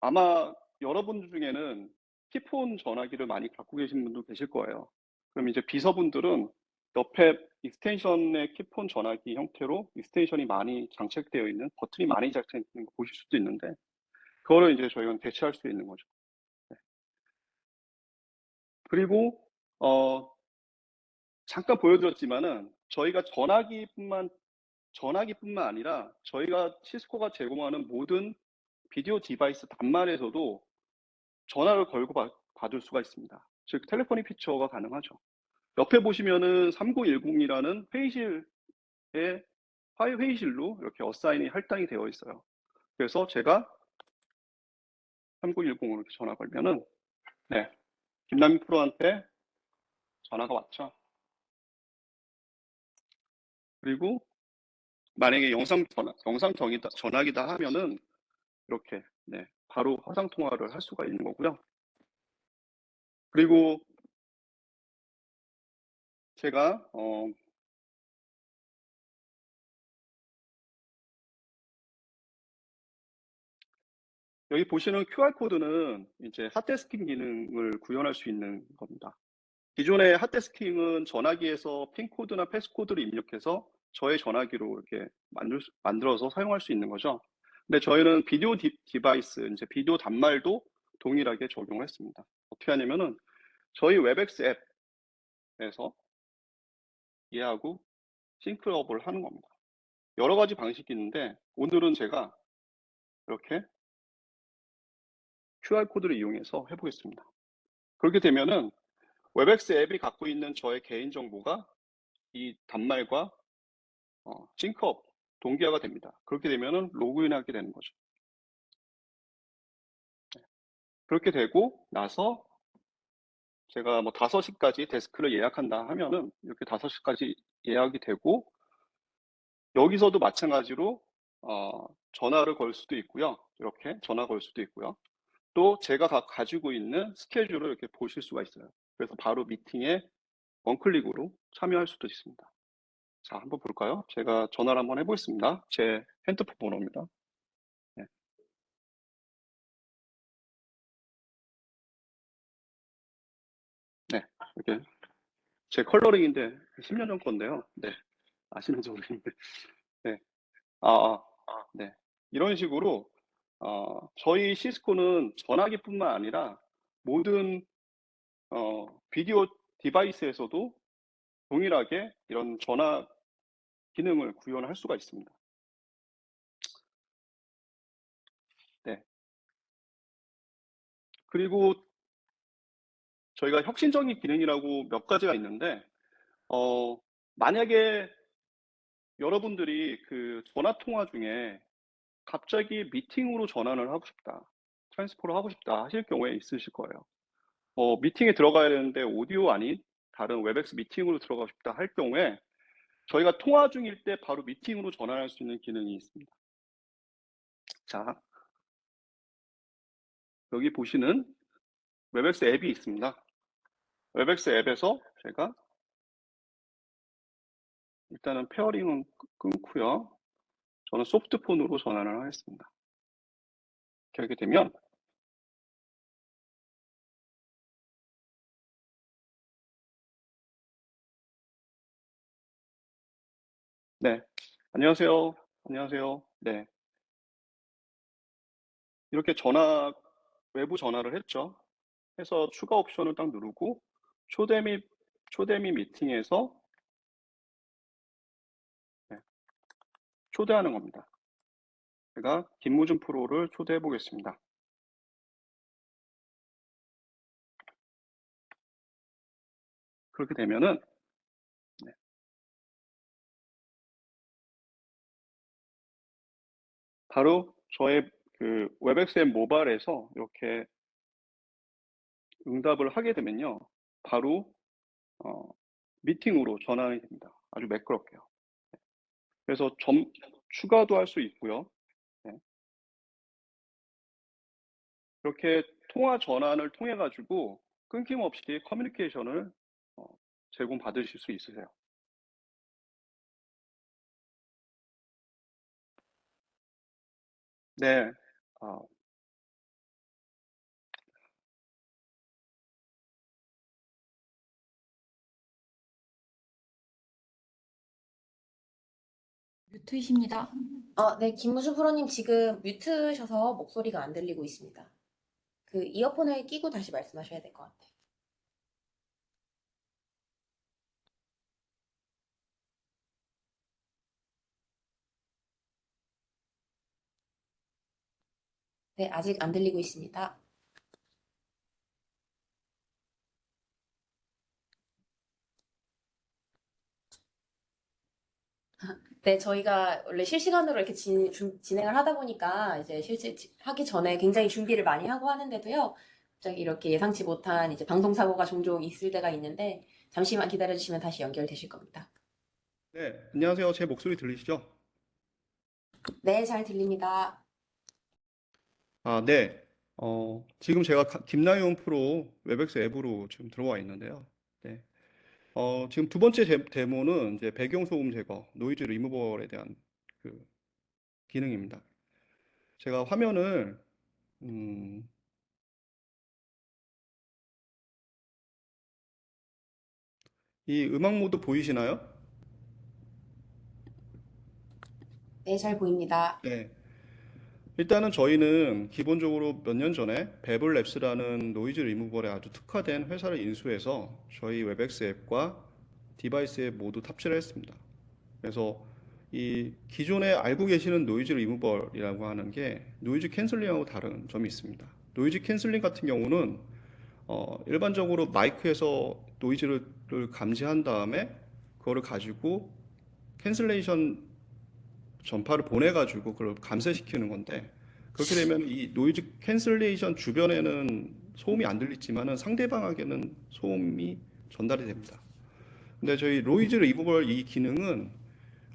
아마 여러분 중에는 키폰 전화기를 많이 갖고 계신 분도 계실 거예요. 그럼 이제 비서분들은 옆에 익스텐션의 키폰 전화기 형태로 익스텐션이 많이 장착되어 있는, 버튼이 많이 장착되어 있는 거 보실 수도 있는데, 그거를 이제 저희가 대체할 수 있는 거죠. 네. 그리고 잠깐 보여드렸지만은 저희가 전화기뿐만 아니라 저희가 시스코가 제공하는 모든 비디오 디바이스 단말에서도 전화를 걸고 받을 수가 있습니다. 즉 텔레포니 피처가 가능하죠. 옆에 보시면은 3910이라는 회의실로 이렇게 어사인이 할당이 되어 있어요. 그래서 제가 3910으로 이렇게 전화 걸면은 네, 김남민 프로한테 전화가 왔죠. 그리고 만약에 전화기다 하면은 이렇게 네, 바로 화상 통화를 할 수가 있는 거고요. 그리고 제가 여기 보시는 QR코드는 이제 핫데스킹 기능을 구현할 수 있는 겁니다. 기존의 핫데스킹은 전화기에서 핀코드나 패스코드를 입력해서 저의 전화기로 이렇게 만들어서 사용할 수 있는 거죠. 근데 저희는 비디오 디바이스, 이제 비디오 단말도 동일하게 적용을 했습니다. 어떻게 하냐면은 저희 웹엑스 앱에서 얘하고 싱크업을 하는 겁니다. 여러 가지 방식이 있는데 오늘은 제가 이렇게 QR코드를 이용해서 해보겠습니다. 그렇게 되면은 웹엑스 앱이 갖고 있는 저의 개인정보가 이 단말과 싱크업, 동기화가 됩니다. 그렇게 되면은 로그인하게 되는 거죠. 그렇게 되고 나서 제가 뭐 5시까지 데스크를 예약한다 하면은 이렇게 5시까지 예약이 되고 여기서도 마찬가지로 전화를 걸 수도 있고요. 이렇게 전화 걸 수도 있고요. 또 제가 가지고 있는 스케줄을 이렇게 보실 수가 있어요. 그래서 바로 미팅에 원클릭으로 참여할 수도 있습니다. 자, 한번 볼까요? 제가 전화를 한번 해보겠습니다. 제 핸드폰 번호입니다. 네. 네, 이렇게 제 컬러링인데 10년 전 건데요. 네, 아시는지 모르겠는데. 네, 네. 이런 식으로 저희 시스코는 전화기뿐만 아니라 모든 비디오 디바이스에서도 동일하게 이런 전화 기능을 구현할 수가 있습니다. 네. 그리고 저희가 혁신적인 기능이라고 몇 가지가 있는데 만약에 여러분들이 그 전화 통화 중에 갑자기 미팅으로 전환을 하고 싶다, 트랜스퍼를 하고 싶다 하실 경우에 있으실 거예요. 미팅에 들어가야 되는데 오디오 아닌 다른 웹엑스 미팅으로 들어가고 싶다 할 경우에 저희가 통화 중일 때 바로 미팅으로 전환할 수 있는 기능이 있습니다. 자, 여기 보시는 웹엑스 앱이 있습니다. 웹엑스 앱에서 제가 일단은 페어링은 끊고요. 저는 소프트폰으로 전환을 하겠습니다. 이렇게 되면 네, 안녕하세요. 안녕하세요. 네, 이렇게 외부 전화를 했죠. 해서 추가 옵션을 딱 누르고 초대 및 미팅에서 네, 초대하는 겁니다. 제가 김무준 프로를 초대해 보겠습니다. 그렇게 되면은 네, 바로 저의 그 웹엑스 앱 모바일에서 이렇게 응답을 하게 되면요, 바로 미팅으로 전환이 됩니다. 아주 매끄럽게요. 그래서 추가도 할 수 있고요. 네. 그렇게 통화 전환을 통해 가지고 끊김없이 커뮤니케이션을 어, 제공받으실 수 있으세요. 네. 아, 뮤트이십니다. 네, 김무수 프로님 지금 뮤트셔서 목소리가 안 들리고 있습니다. 그 이어폰을 끼고 다시 말씀하셔야 될 것 같아요. 네, 아직 안 들리고 있습니다. 네, 저희가 원래 실시간으로 이렇게 진행을 하다 보니까 이제 하기 전에 굉장히 준비를 많이 하고 하는데도요. 갑자기 이렇게 예상치 못한 이제 방송 사고가 종종 있을 때가 있는데 잠시만 기다려 주시면 다시 연결되실 겁니다. 네. 안녕하세요. 제 목소리 들리시죠? 네, 잘 들립니다. 아, 네. 지금 제가 김나윤 프로 웹엑스 앱으로 지금 들어와 있는데요. 네. 지금 두 번째 데모는 이제 배경 소음 제거, 노이즈 리무벌에 대한 그 기능입니다. 제가 화면을 음, 이 음악 모드 보이시나요? 네, 잘 보입니다. 네. 일단은 저희는 기본적으로 몇 년 전에 베블랩스라는 노이즈 리무벌에 아주 특화된 회사를 인수해서 저희 웹엑스 앱과 디바이스 앱 모두 탑재를 했습니다. 그래서 이 기존에 알고 계시는 노이즈 리무벌이라고 하는 게 노이즈 캔슬링하고 다른 점이 있습니다. 노이즈 캔슬링 같은 경우는 일반적으로 마이크에서 노이즈를 감지한 다음에 그거를 가지고 캔슬레이션 전파를 보내가지고 그걸 감쇄시키는 건데 그렇게 되면 이 노이즈 캔슬레이션 주변에는 소음이 안 들리지만은 상대방에게는 소음이 전달이 됩니다. 근데 저희 노이즈 리무벌 이 기능은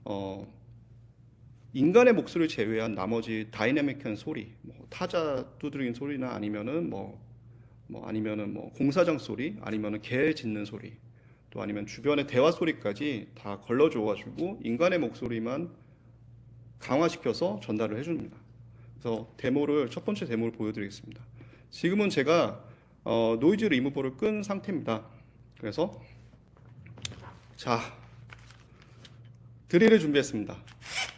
어, 인간의 목소리를 제외한 나머지 다이내믹한 소리, 뭐 타자 두드리는 소리나 아니면은 아니면은 뭐 공사장 소리, 아니면은 개 짖는 소리, 또 아니면 주변의 대화 소리까지 다 걸러줘가지고 인간의 목소리만 강화시켜서 전달을 해줍니다. 그래서 첫 번째 데모를 보여드리겠습니다. 지금은 제가 노이즈 리무버를 끈 상태입니다. 그래서 자 드릴을 준비했습니다.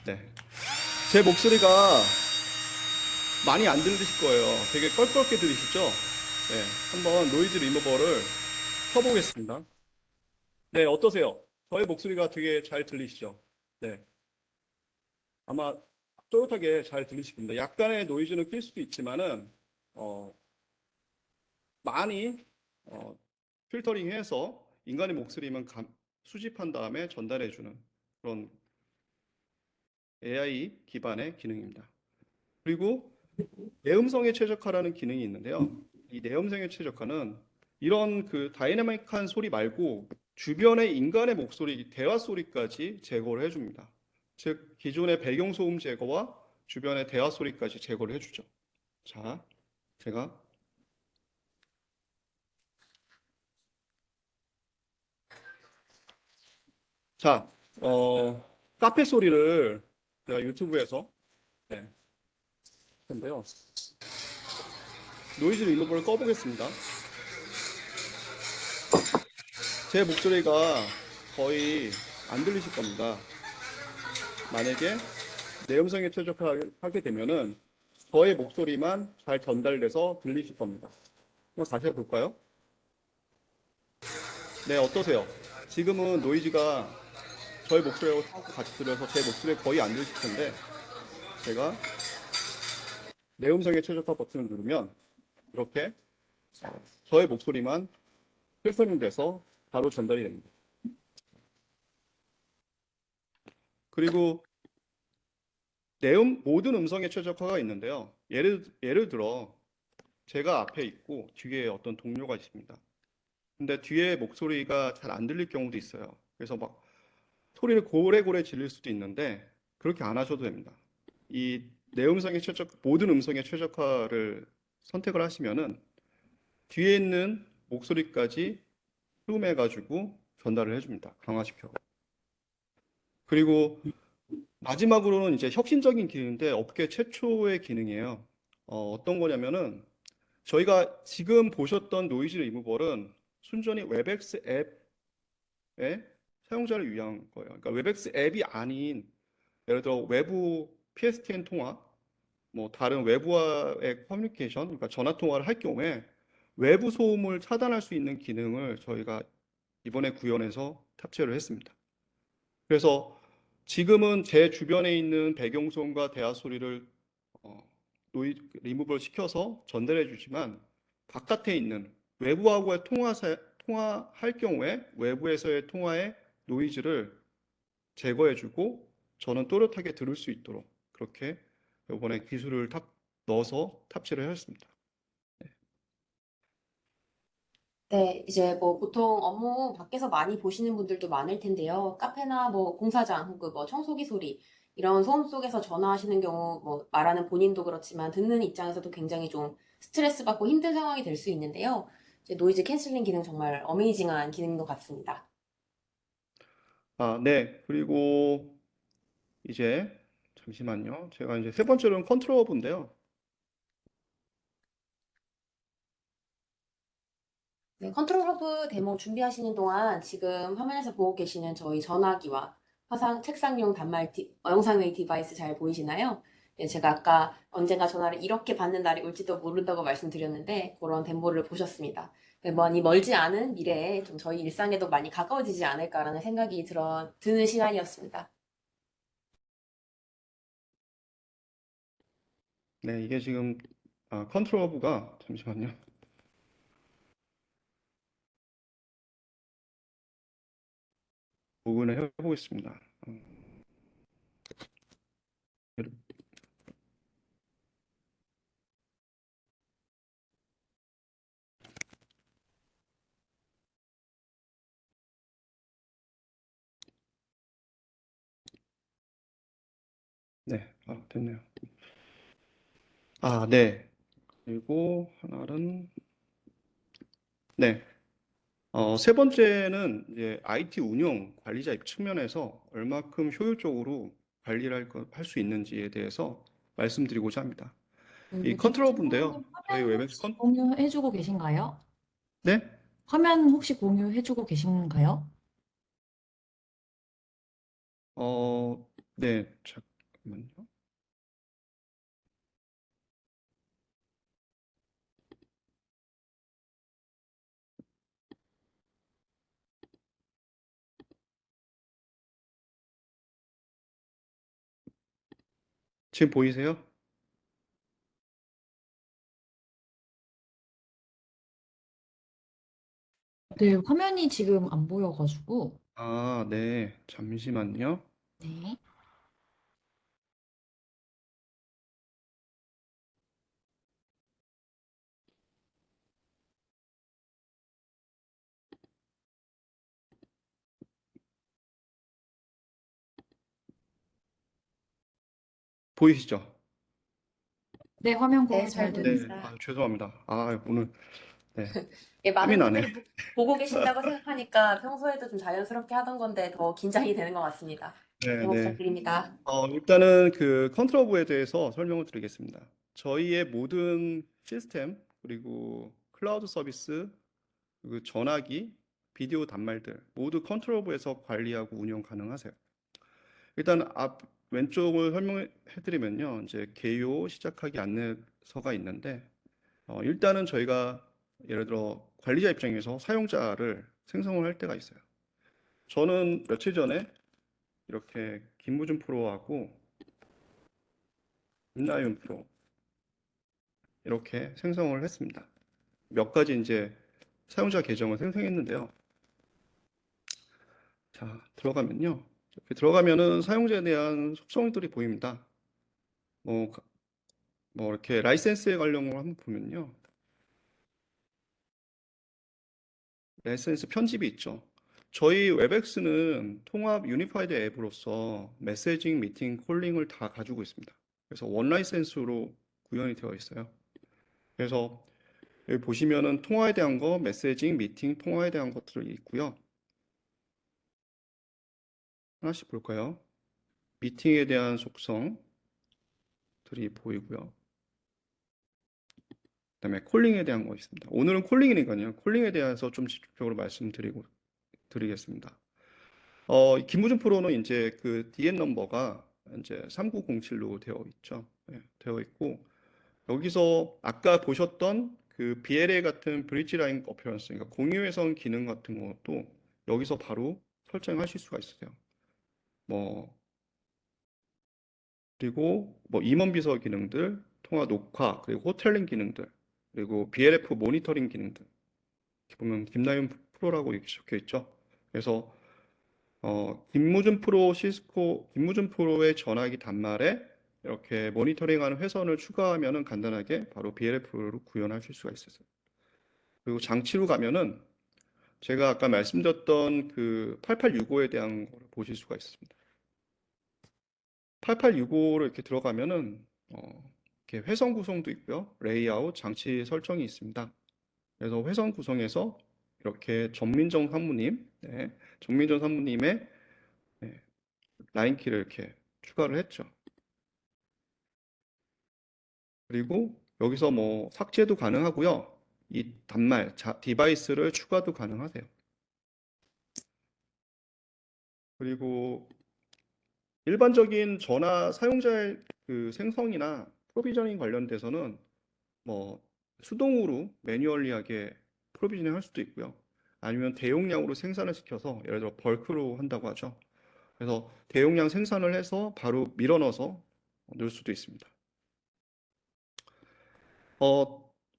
네. 제 목소리가 많이 안 들리실 거예요. 되게 껄끄럽게 들리시죠? 네, 한번 노이즈 리무버를 켜보겠습니다. 네, 어떠세요? 저의 목소리가 되게 잘 들리시죠? 네, 아마 또렷하게 잘 들리실 겁니다. 약간의 노이즈는 낄 수도 있지만은 어, 많이 필터링해서 인간의 목소리만 수집한 다음에 전달해주는 그런 AI 기반의 기능입니다. 그리고 내음성에 최적화라는 기능이 있는데요. 이 내음성에 최적화는 이런 그 다이내믹한 소리 말고 주변의 인간의 목소리, 대화 소리까지 제거를 해줍니다. 즉 기존의 배경 소음 제거와 주변의 대화 소리까지 제거를 해주죠. 자, 제가 자, 카페 소리를 제가 유튜브에서 네, 텐데요. 노이즈 리무버를 꺼보겠습니다. 제 목소리가 거의 안 들리실 겁니다. 만약에 내음성에 최적화하게 되면은 저의 목소리만 잘 전달돼서 들리실 겁니다. 한번 다시 해볼까요? 네, 어떠세요? 지금은 노이즈가 저의 목소리하고 같이 들려서 제 목소리 거의 안 들리실 텐데 제가 내음성에 최적화 버튼을 누르면 이렇게 저의 목소리만 필터링 돼서 바로 전달이 됩니다. 그리고 모든 음성에 최적화가 있는데요. 예를 들어 제가 앞에 있고 뒤에 어떤 동료가 있습니다. 근데 뒤에 목소리가 잘 안 들릴 경우도 있어요. 그래서 막 소리를 고래고래 지를 수도 있는데 그렇게 안 하셔도 됩니다. 이 모든 음성의 최적화를 선택을 하시면은 뒤에 있는 목소리까지 룸해가지고 전달을 해줍니다. 강화시켜. 그리고 마지막으로는 이제 혁신적인 기능인데 업계 최초의 기능이에요. 어떤 거냐면은 저희가 지금 보셨던 노이즈 리무벌은 순전히 웹엑스 앱의 사용자를 위한 거예요. 그러니까 웹엑스 앱이 아닌 예를 들어 외부 PSTN 통화, 뭐 다른 외부와의 커뮤니케이션, 그러니까 전화 통화를 할 경우에 외부 소음을 차단할 수 있는 기능을 저희가 이번에 구현해서 탑재를 했습니다. 그래서 지금은 제 주변에 있는 배경소음과 대화 소리를 리무벌 시켜서 전달해 주지만 바깥에 있는 외부하고의 통화할 경우에 외부에서의 통화의 노이즈를 제거해 주고 저는 또렷하게 들을 수 있도록 그렇게 이번에 기술을 넣어서 탑재를 하였습니다. 네, 이제 뭐 보통 업무 밖에서 많이 보시는 분들도 많을 텐데요. 카페나 뭐 공사장 혹은 뭐 청소기 소리 이런 소음 속에서 전화하시는 경우 뭐 말하는 본인도 그렇지만 듣는 입장에서도 굉장히 좀 스트레스 받고 힘든 상황이 될 수 있는데요. 이제 노이즈 캔슬링 기능 정말 어메이징한 기능인 것 같습니다. 네. 그리고 이제 잠시만요. 제가 이제 세 번째로는 컨트롤 허브인데요. 네, 컨트롤 허브 데모 준비하시는 동안 지금 화면에서 보고 계시는 저희 전화기와 책상용 영상회의 디바이스 잘 보이시나요? 네, 제가 아까 언젠가 전화를 이렇게 받는 날이 올지도 모른다고 말씀드렸는데 그런 데모를 보셨습니다. 네, 많이 멀지 않은 미래에 좀 저희 일상에도 많이 가까워지지 않을까라는 생각이 드는 시간이었습니다. 네, 이게 지금 컨트롤 허브가 잠시만요. 복원을 해보겠습니다. 네, 됐네요. 네. 그리고 하나는 네. 세 번째는 이제 IT 운영 관리자 측면에서 얼마큼 효율적으로 관리를 할 수 있는지에 대해서 말씀드리고자 합니다. 이 컨트롤 허브인데요. 유튜브님 저희 화면 웹엑스 혹시 공유해주고 계신가요? 네? 화면 혹시 공유해주고 계신가요? 네, 잠깐만요. 지금 보이세요? 네, 화면이 지금 안 보여가지고. 네. 잠시만요. 네. 보이시죠? 네, 화면 네, 공유 잘 잘 되고 네. 보입니다. 죄송합니다. 오늘 네. 예, 땀이 많은 나네. 분들이 보고 계신다고 생각하니까 평소에도 좀 자연스럽게 하던 건데 더 긴장이 되는 것 같습니다. 네, 제목 네. 부탁드립니다. 일단은 그 컨트롤 부에 대해서 설명을 드리겠습니다. 저희의 모든 시스템, 그리고 클라우드 서비스, 그리고 전화기, 비디오 단말들 모두 컨트롤 부에서 관리하고 운영 가능하세요. 일단 왼쪽을 설명해 드리면요. 이제 개요 시작하기 안내서가 있는데 일단은 저희가 예를 들어 관리자 입장에서 사용자를 생성을 할 때가 있어요. 저는 며칠 전에 이렇게 김무준 프로하고 임나윤 프로 이렇게 생성을 했습니다. 몇 가지 이제 사용자 계정을 생성했는데요. 자, 들어가면요. 이렇게 들어가면은 사용자에 대한 속성들이 보입니다. 뭐, 뭐 이렇게 라이센스에 관련으로 한번 보면요. 라이센스 편집이 있죠. 저희 웹엑스는 통합 유니파이드 앱으로서 메시징, 미팅, 콜링을 다 가지고 있습니다. 그래서 원 라이센스로 구현이 되어 있어요. 그래서 여기 보시면은 통화에 대한 거, 메시징, 미팅, 통화에 대한 것들이 있고요. 하나씩 볼까요? 미팅에 대한 속성들이 보이고요. 그다음에 콜링에 대한 거 있습니다. 오늘은 콜링이니까요. 콜링에 대해서 좀 집중적으로 드리겠습니다. 김무준 프로는 이제 그 DN 넘버가 이제 3907로 되어 있죠. 네, 되어 있고 여기서 아까 보셨던 그 BLA 같은 브릿지 라인 어피어런스, 그러니까 공유해선 기능 같은 것도 여기서 바로 설정하실 수가 있어요. 뭐 그리고 뭐 임원 비서 기능들, 통화 녹화, 그리고 호텔링 기능들, 그리고 BLF 모니터링 기능들. 이렇게 보면 김나윤 프로라고 이렇게 적혀 있죠. 그래서 김무준 프로의 전화기 단말에 이렇게 모니터링하는 회선을 추가하면은 간단하게 바로 BLF로 구현하실 수가 있어요. 그리고 장치로 가면은 제가 아까 말씀드렸던 그 8865에 대한 걸 보실 수가 있습니다. 8865로 이렇게 들어가면은 이렇게 회선 구성도 있고요. 레이아웃, 장치 설정이 있습니다. 그래서 회선 구성에서 이렇게 정민정 사무님, 네, 정민정 사무님의 네, 라인키를 이렇게 추가를 했죠. 그리고 여기서 뭐 삭제도 가능하고요. 이 단말, 디바이스를 추가도 가능하세요. 그리고 일반적인 전화 사용자의 그 생성이나 프로비저닝 관련돼서는 뭐 수동으로 매뉴얼리하게 프로비저닝 할 수도 있고요. 아니면 대용량으로 생산을 시켜서 예를 들어 벌크로 한다고 하죠. 그래서 대용량 생산을 해서 바로 밀어 넣어서 넣을 수도 있습니다.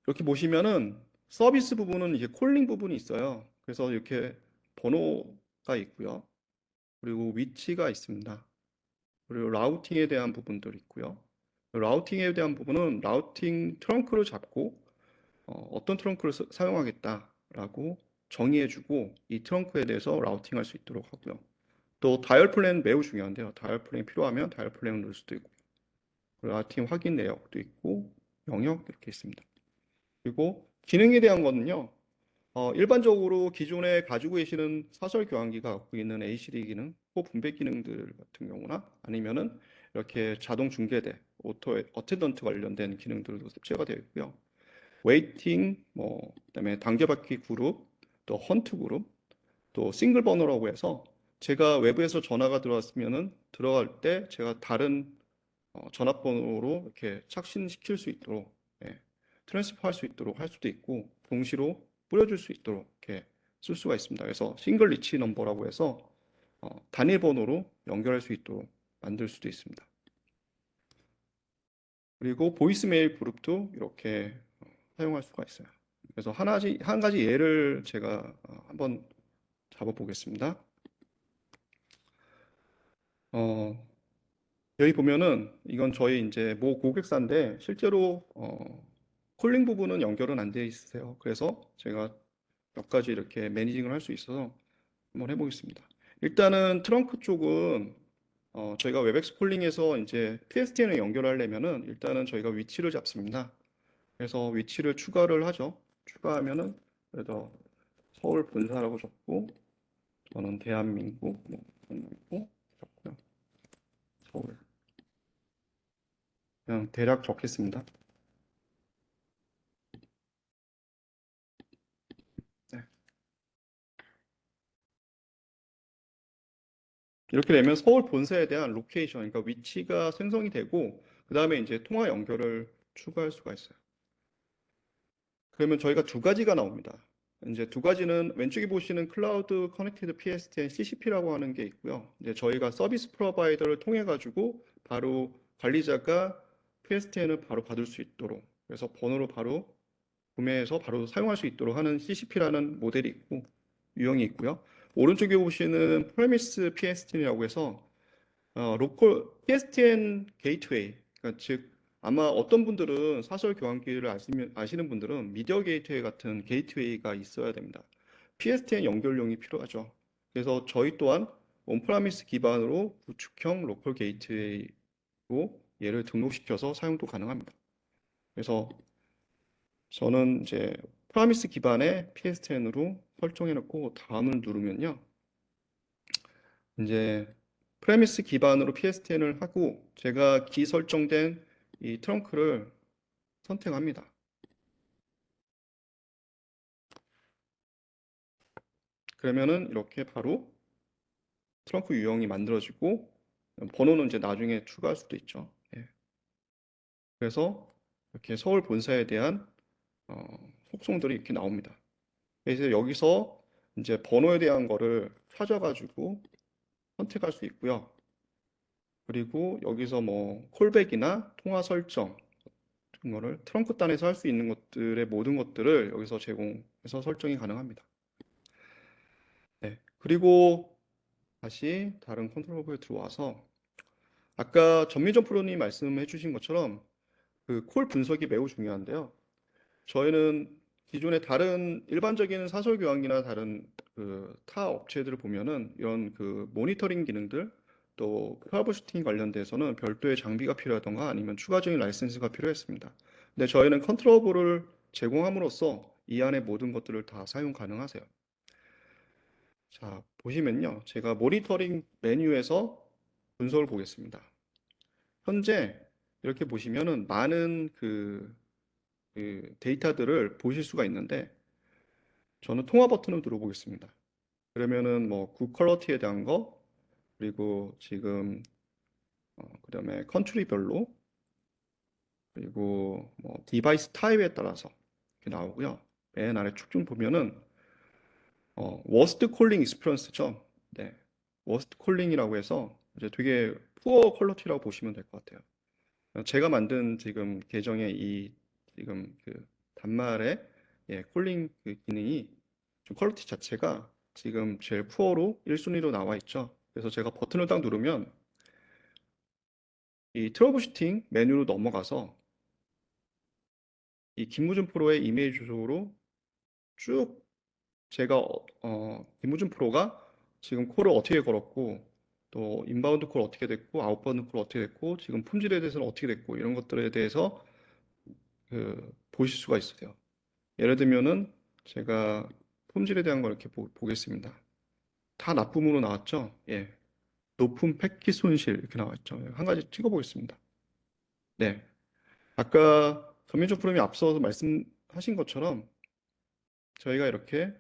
이렇게 보시면은 서비스 부분은 이게 콜링 부분이 있어요. 그래서 이렇게 번호가 있고요. 그리고 위치가 있습니다. 그리고 라우팅에 대한 부분들이 있고요. 라우팅에 대한 부분은 라우팅 트렁크를 잡고 어떤 트렁크를 사용하겠다라고 정의해주고 이 트렁크에 대해서 라우팅할 수 있도록 하고요. 또 다이얼 플랜 매우 중요한데요. 다이얼 플랜이 필요하면 다이얼 플랜을 넣을 수도 있고 라우팅 확인 내역도 있고 영역 이렇게 있습니다. 그리고 기능에 대한 거는요. 일반적으로 기존에 가지고 계시는 사설 교환기가 갖고 있는 ACD 기능, 호 분배 기능들 같은 경우나 아니면은 이렇게 자동 중계대, 어텐던트 관련된 기능들도 탑재가 되어 있고요. 웨이팅, 뭐 그다음에 단계바퀴 그룹, 또 헌트 그룹, 또 싱글 버너라고 해서 제가 외부에서 전화가 들어왔으면은 들어갈 때 제가 다른 전화번호로 이렇게 착신시킬 수 있도록 트랜스퍼 할 수 있도록 할 수도 있고 동시로 뿌려줄 수 있도록 이렇게 쓸 수가 있습니다. 그래서 싱글 리치 넘버라고 해서 단일 번호로 연결할 수 있도록 만들 수도 있습니다. 그리고 보이스메일 그룹도 이렇게 사용할 수가 있어요. 그래서 한 가지 예를 제가 한번 잡아보겠습니다. 여기 보면은 이건 저희 이제 모 고객사인데 실제로 콜링 부분은 연결은 안 돼 있으세요. 그래서 제가 몇 가지 이렇게 매니징을 할 수 있어서 한번 해보겠습니다. 일단은 트렁크 쪽은 저희가 웹엑스 콜링에서 이제 PSTN을 연결하려면은 일단은 저희가 위치를 잡습니다. 그래서 위치를 추가를 하죠. 추가하면은 그래서 서울 본사라고 적고 저는 대한민국 적고요. 서울 그냥 대략 적겠습니다. 네. 이렇게 되면 서울 본사에 대한 로케이션, 그러니까 위치가 생성이 되고 그 다음에 이제 통화 연결을 추가할 수가 있어요. 그러면 저희가 두 가지가 나옵니다. 이제 두 가지는 왼쪽에 보시는 클라우드 커넥티드 PSTN CCP라고 하는 게 있고요. 이제 저희가 서비스 프로바이더를 통해 가지고 바로 관리자가 PSTN을 바로 받을 수 있도록 그래서 번호로 바로 구매해서 바로 사용할 수 있도록 하는 CCP라는 모델이 있고 유형이 있고요. 오른쪽에 보시는 프레미스 PSTN이라고 해서 로컬 PSTN 게이트웨이, 그러니까 즉 아마 어떤 분들은 사설 교환기를 아시는 분들은 미디어 게이트웨이 같은 게이트웨이가 있어야 됩니다. PSTN 연결용이 필요하죠. 그래서 저희 또한 온프라미스 기반으로 구축형 로컬 게이트웨이로 얘를 등록시켜서 사용도 가능합니다. 그래서 저는 이제 프라미스 기반의 PSTN으로 설정해 놓고 다음을 누르면요. 이제 프레미스 기반으로 PSTN을 하고 제가 기설정된 이 트렁크를 선택합니다. 그러면은 이렇게 바로 트렁크 유형이 만들어지고 번호는 이제 나중에 추가할 수도 있죠. 예. 그래서 이렇게 서울 본사에 대한 속성들이 이렇게 나옵니다. 그래서 여기서 이제 번호에 대한 거를 찾아가지고 선택할 수 있고요. 그리고 여기서 뭐 콜백이나 통화 설정 같은 거를 트렁크 단에서 할 수 있는 것들의 모든 것들을 여기서 제공해서 설정이 가능합니다. 네. 그리고 다시 다른 컨트롤 허브에 들어와서 아까 전미정 프로님 말씀해 주신 것처럼 그 콜 분석이 매우 중요한데요. 저희는 기존의 다른 일반적인 사설 교환기나 다른 그 타 업체들을 보면은 이런 그 모니터링 기능들 또 트러블슈팅 관련돼서는 별도의 장비가 필요하던가 아니면 추가적인 라이센스가 필요했습니다. 근데 저희는 컨트롤러블을 제공함으로써 이 안에 모든 것들을 다 사용 가능하세요. 자, 보시면요. 제가 모니터링 메뉴에서 분석을 보겠습니다. 현재 이렇게 보시면은 많은 그 데이터들을 보실 수가 있는데 저는 통화 버튼을 눌러보겠습니다. 그러면은 뭐 굿 퀄러티에 대한 거 그리고 지금 그다음에 컨트리별로 그리고 뭐 디바이스 타입에 따라서 이렇게 나오고요. 맨 아래 축 좀 보면은 워스트 콜링 익스피리언스죠. 네, 워스트 콜링이라고 해서 이제 되게 푸어 퀄러티라고 보시면 될 것 같아요. 제가 만든 지금 계정의 이 지금 그 단말의 콜링 그 기능이 좀 퀄리티 자체가 지금 제일 푸어로 1순위로 나와 있죠. 그래서 제가 버튼을 딱 누르면 이 트러블슈팅 메뉴로 넘어가서 이 김무준 프로의 이메일 주소로 쭉 제가 김무준 프로가 지금 콜을 어떻게 걸었고 또 인바운드 콜 어떻게 됐고 아웃바운드 콜 어떻게 됐고 지금 품질에 대해서는 어떻게 됐고 이런 것들에 대해서 보실 수가 있어요. 예를 들면은 제가 품질에 대한 걸 이렇게 보겠습니다. 다 나쁨으로 나왔죠? 예. 높은 패킷 손실 이렇게 나왔죠. 한 가지 찍어보겠습니다. 네. 아까 전민철 프로님이 앞서서 말씀하신 것처럼 저희가 이렇게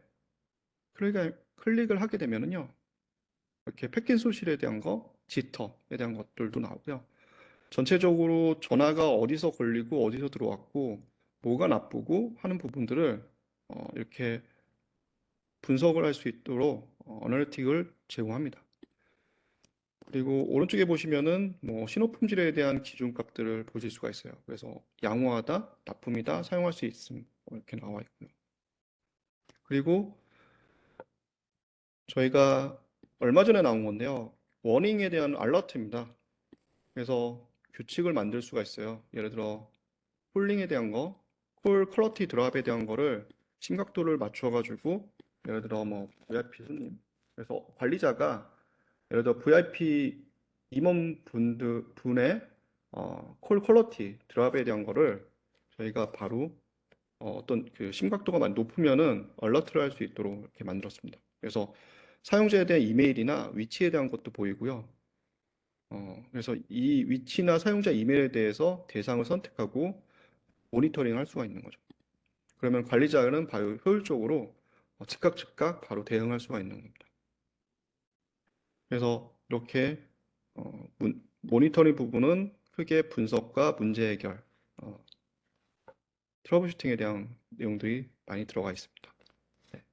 클릭을 하게 되면은요. 이렇게 패킷 손실에 대한 거, 지터에 대한 것들도 나오고요. 전체적으로 전화가 어디서 걸리고 어디서 들어왔고 뭐가 나쁘고 하는 부분들을 이렇게 분석을 할 수 있도록 어널리틱을 제공합니다. 그리고 오른쪽에 보시면은 뭐 신호 품질에 대한 기준값들을 보실 수가 있어요. 그래서 양호하다, 납품이다, 사용할 수 있음 이렇게 나와 있고요. 그리고 저희가 얼마 전에 나온 건데요. 워닝에 대한 알러트입니다. 그래서 규칙을 만들 수가 있어요. 예를 들어 콜링에 대한 거, 콜 퀄러티 드랍에 대한 거를 심각도를 맞춰가지고 예를 들어 뭐 VIP 손님 그래서 관리자가 예를 들어 VIP 임원분의 콜 퀄러티 드랍에 대한 거를 저희가 바로 어떤 그 심각도가 많이 높으면은 얼러트를 할 수 있도록 이렇게 만들었습니다. 그래서 사용자에 대한 이메일이나 위치에 대한 것도 보이고요. 그래서 이 위치나 사용자 이메일에 대해서 대상을 선택하고 모니터링 할 수가 있는 거죠. 그러면 관리자는 바로 효율적으로 즉각 바로 대응할 수가 있는 겁니다. 그래서 이렇게 모니터링 부분은 크게 분석과 문제 해결, 트러블 슈팅에 대한 내용들이 많이 들어가 있습니다. 네.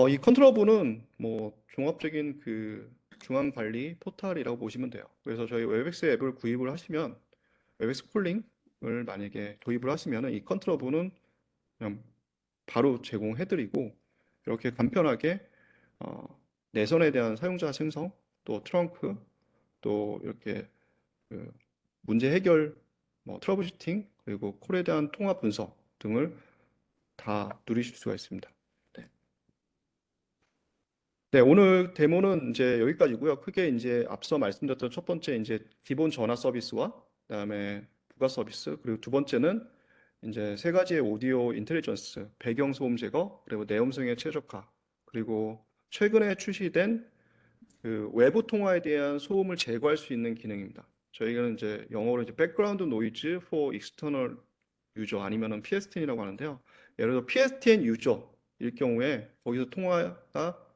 이 컨트롤부는 뭐 종합적인 그 중앙 관리 포털이라고 보시면 돼요. 그래서 저희 웹엑스 앱을 구입을 하시면 웹엑스 콜링을 만약에 도입을 하시면 이 컨트롤부는 그냥 바로 제공해드리고 이렇게 간편하게 내선에 대한 사용자 생성, 또 트렁크, 또 이렇게 그 문제 해결, 뭐 트러블 슈팅, 그리고 콜에 대한 통화 분석 등을 다 누리실 수가 있습니다. 네. 네, 오늘 데모는 이제 여기까지고요. 크게 이제 앞서 말씀드렸던 첫 번째 이제 기본 전화 서비스와 그다음에 부가 서비스, 그리고 두 번째는 이제 세 가지의 오디오 인텔리전스, 배경 소음 제거, 그리고 내음성의 최적화, 그리고 최근에 출시된 그 외부 통화에 대한 소음을 제거할 수 있는 기능입니다. 저희는 이제 영어로 이제 Background Noise for External User 아니면은 PSTN이라고 하는데요. 예를 들어 PSTN 유저일 경우에 거기서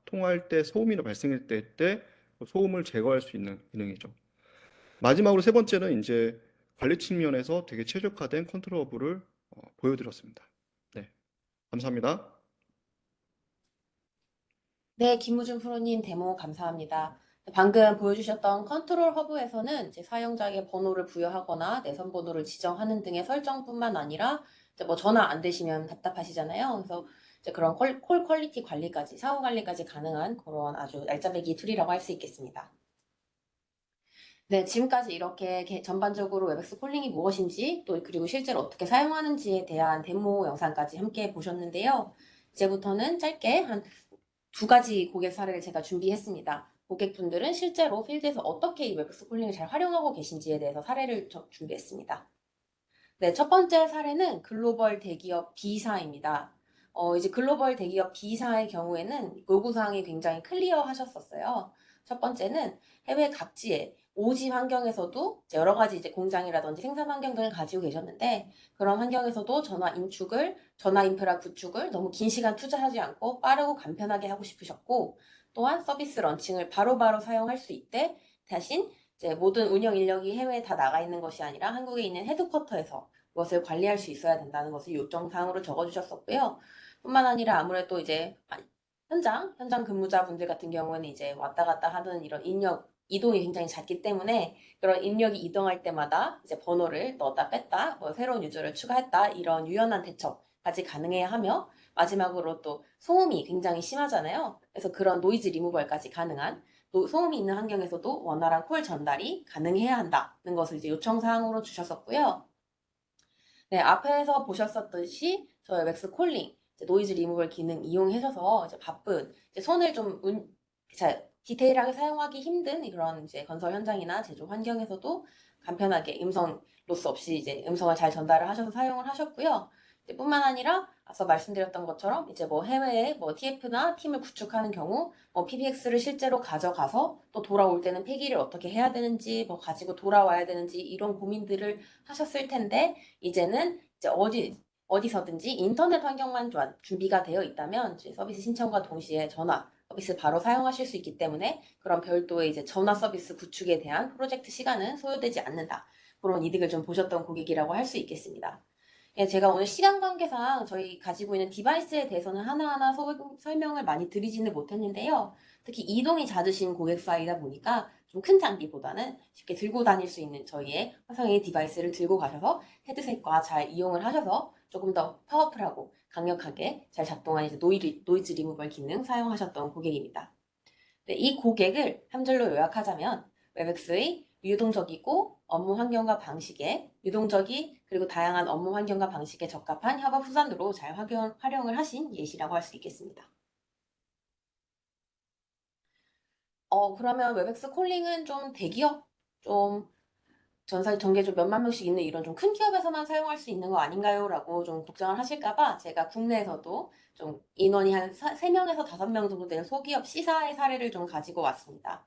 통화할 때 소음이 발생할 때 소음을 제거할 수 있는 기능이죠. 마지막으로 세 번째는 이제 관리 측면에서 되게 최적화된 컨트롤 허브를 보여드렸습니다. 네, 감사합니다. 네, 김우준 프로님 데모 감사합니다. 방금 보여주셨던 컨트롤 허브에서는 이제 사용자에게 번호를 부여하거나 내선 번호를 지정하는 등의 설정뿐만 아니라 이제 뭐 전화 안 되시면 답답하시잖아요. 그래서 이제 그런 콜 퀄리티 관리까지, 사후 관리까지 가능한 그런 아주 알짜배기 툴이라고 할 수 있겠습니다. 네, 지금까지 이렇게 전반적으로 웹엑스 콜링이 무엇인지 또 그리고 실제로 어떻게 사용하는지에 대한 데모 영상까지 함께 보셨는데요. 이제부터는 짧게 한 두 가지 고객 사례를 제가 준비했습니다. 고객분들은 실제로 필드에서 어떻게 이 웹엑스 콜링을 잘 활용하고 계신지에 대해서 사례를 준비했습니다. 네, 첫 번째 사례는 글로벌 대기업 B사입니다. 이제 글로벌 대기업 B사의 경우에는 요구사항이 굉장히 클리어 하셨었어요. 첫 번째는 해외 각지의 오지 환경에서도 이제 여러 가지 이제 공장이라든지 생산 환경들을 가지고 계셨는데 그런 환경에서도 전화 인프라 구축을 너무 긴 시간 투자하지 않고 빠르고 간편하게 하고 싶으셨고 또한 서비스 런칭을 바로바로 사용할 수 있대 대신 이제 모든 운영 인력이 해외에 다 나가 있는 것이 아니라 한국에 있는 헤드쿼터에서 그것을 관리할 수 있어야 된다는 것을 요청사항으로 적어주셨었고요. 뿐만 아니라 아무래도 이제 현장 근무자분들 같은 경우는 이제 왔다 갔다 하는 이런 이동이 굉장히 잦기 때문에 그런 인력이 이동할 때마다 이제 번호를 넣었다 뺐다, 뭐 새로운 유저를 추가했다 이런 유연한 대처까지 가능해야 하며 마지막으로 또 소음이 굉장히 심하잖아요. 그래서 그런 노이즈 리무벌까지 가능한 소음이 있는 환경에서도 원활한 콜 전달이 가능해야 한다는 것을 이제 요청사항으로 주셨었고요. 네, 앞에서 보셨었듯이 저희 웹스 콜링, 노이즈 리무벌 기능 이용하셔서 이제 바쁜, 이제 손을 디테일하게 사용하기 힘든 그런 이제 건설 현장이나 제조 환경에서도 간편하게 음성 로스 없이 이제 음성을 잘 전달을 하셔서 사용을 하셨고요. 뿐만 아니라 앞서 말씀드렸던 것처럼 이제 뭐 해외에 뭐 TF나 팀을 구축하는 경우 뭐 PBX를 실제로 가져가서 또 돌아올 때는 폐기를 어떻게 해야 되는지 뭐 가지고 돌아와야 되는지 이런 고민들을 하셨을 텐데 이제는 이제 어디서든지 인터넷 환경만 준비가 되어 있다면 이제 서비스 신청과 동시에 전화 서비스 바로 사용하실 수 있기 때문에 그런 별도의 이제 전화 서비스 구축에 대한 프로젝트 시간은 소요되지 않는다. 그런 이득을 좀 보셨던 고객이라고 할 수 있겠습니다. 예, 제가 오늘 시간 관계상 저희 가지고 있는 디바이스에 대해서는 하나하나 설명을 많이 드리지는 못했는데요. 특히 이동이 잦으신 고객사이다 보니까 좀 큰 장비보다는 쉽게 들고 다닐 수 있는 저희의 화성의 디바이스를 들고 가셔서 헤드셋과 잘 이용을 하셔서 조금 더 파워풀하고 강력하게 잘 작동하는 이제 노이즈 리무벌 기능 사용하셨던 고객입니다. 네, 이 고객을 한 줄로 요약하자면 웹엑스의 유동적이고 업무 환경과 방식에 그리고 다양한 업무 환경과 방식에 적합한 협업 수단으로 잘 활용을 하신 예시라고 할 수 있겠습니다. 그러면 웹엑스 콜링은 좀 대기업, 좀 전계 좀 몇만 명씩 있는 이런 좀 큰 기업에서만 사용할 수 있는 거 아닌가요? 라고 좀 걱정을 하실까봐 제가 국내에서도 좀 인원이 한 3명에서 5명 정도 되는 소기업 C사의 사례를 좀 가지고 왔습니다.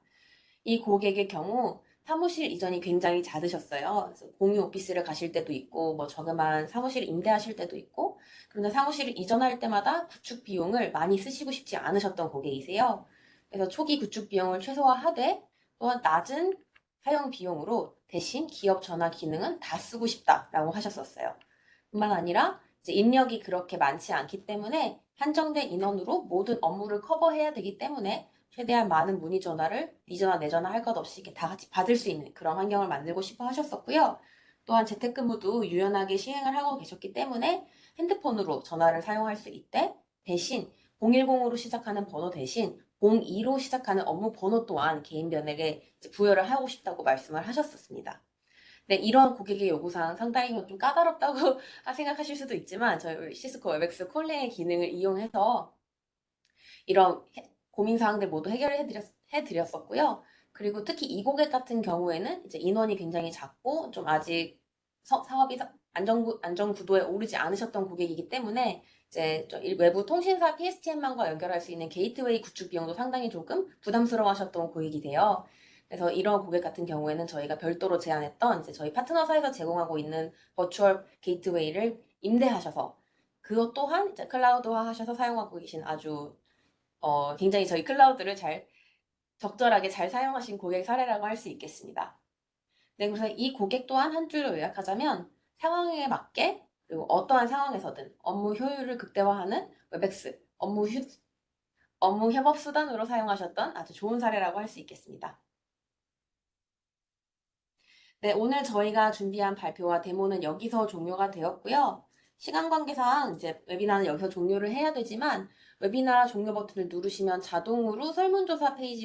이 고객의 경우 사무실 이전이 굉장히 잦으셨어요. 그래서 공유 오피스를 가실 때도 있고, 뭐 저렴한 사무실을 임대하실 때도 있고, 그런데 사무실을 이전할 때마다 구축 비용을 많이 쓰시고 싶지 않으셨던 고객이세요. 그래서 초기 구축 비용을 최소화하되 또한 낮은 사용 비용으로 대신 기업 전화 기능은 다 쓰고 싶다라고 하셨었어요. 뿐만 아니라 이제 인력이 그렇게 많지 않기 때문에 한정된 인원으로 모든 업무를 커버해야 되기 때문에 최대한 많은 문의 전화를 네 전화 내 전화 할 것 없이 이렇게 다 같이 받을 수 있는 그런 환경을 만들고 싶어 하셨었고요. 또한 재택근무도 유연하게 시행을 하고 계셨기 때문에 핸드폰으로 전화를 사용할 수 있대 대신 010으로 시작하는 번호 대신 02로 시작하는 업무 번호 또한 개인 변액에 부여를 하고 싶다고 말씀을 하셨었습니다. 네, 이런 고객의 요구사항 상당히 좀 까다롭다고 생각하실 수도 있지만 저희 시스코 웹엑스 콜링의 기능을 이용해서 이런 고민 사항들 모두 해결을 해드렸었고요. 그리고 특히 이 고객 같은 경우에는 이제 인원이 굉장히 작고 좀 아직 사업이 안전 구도에 오르지 않으셨던 고객이기 때문에 이제 외부 통신사 PSTN망과 연결할 수 있는 게이트웨이 구축 비용도 상당히 조금 부담스러워하셨던 고객이세요. 그래서 이런 고객 같은 경우에는 저희가 별도로 제안했던 이제 저희 파트너사에서 제공하고 있는 버추얼 게이트웨이를 임대하셔서 그것 또한 이제 클라우드화 하셔서 사용하고 계신 아주 굉장히 저희 클라우드를 적절하게 잘 사용하신 고객 사례라고 할 수 있겠습니다. 네, 그래서 이 고객 또한 한 줄로 요약하자면 상황에 맞게 그리고 어떠한 상황에서든 업무 효율을 극대화하는 웹엑스 업무 협업 수단으로 사용하셨던 아주 좋은 사례라고 할 수 있겠습니다. 네, 오늘 저희가 준비한 발표와 데모는 여기서 종료가 되었고요. 시간 관계상 이제 웨비나는 여기서 종료를 해야 되지만 웨비나 종료 버튼을 누르시면 자동으로 설문조사 페이지로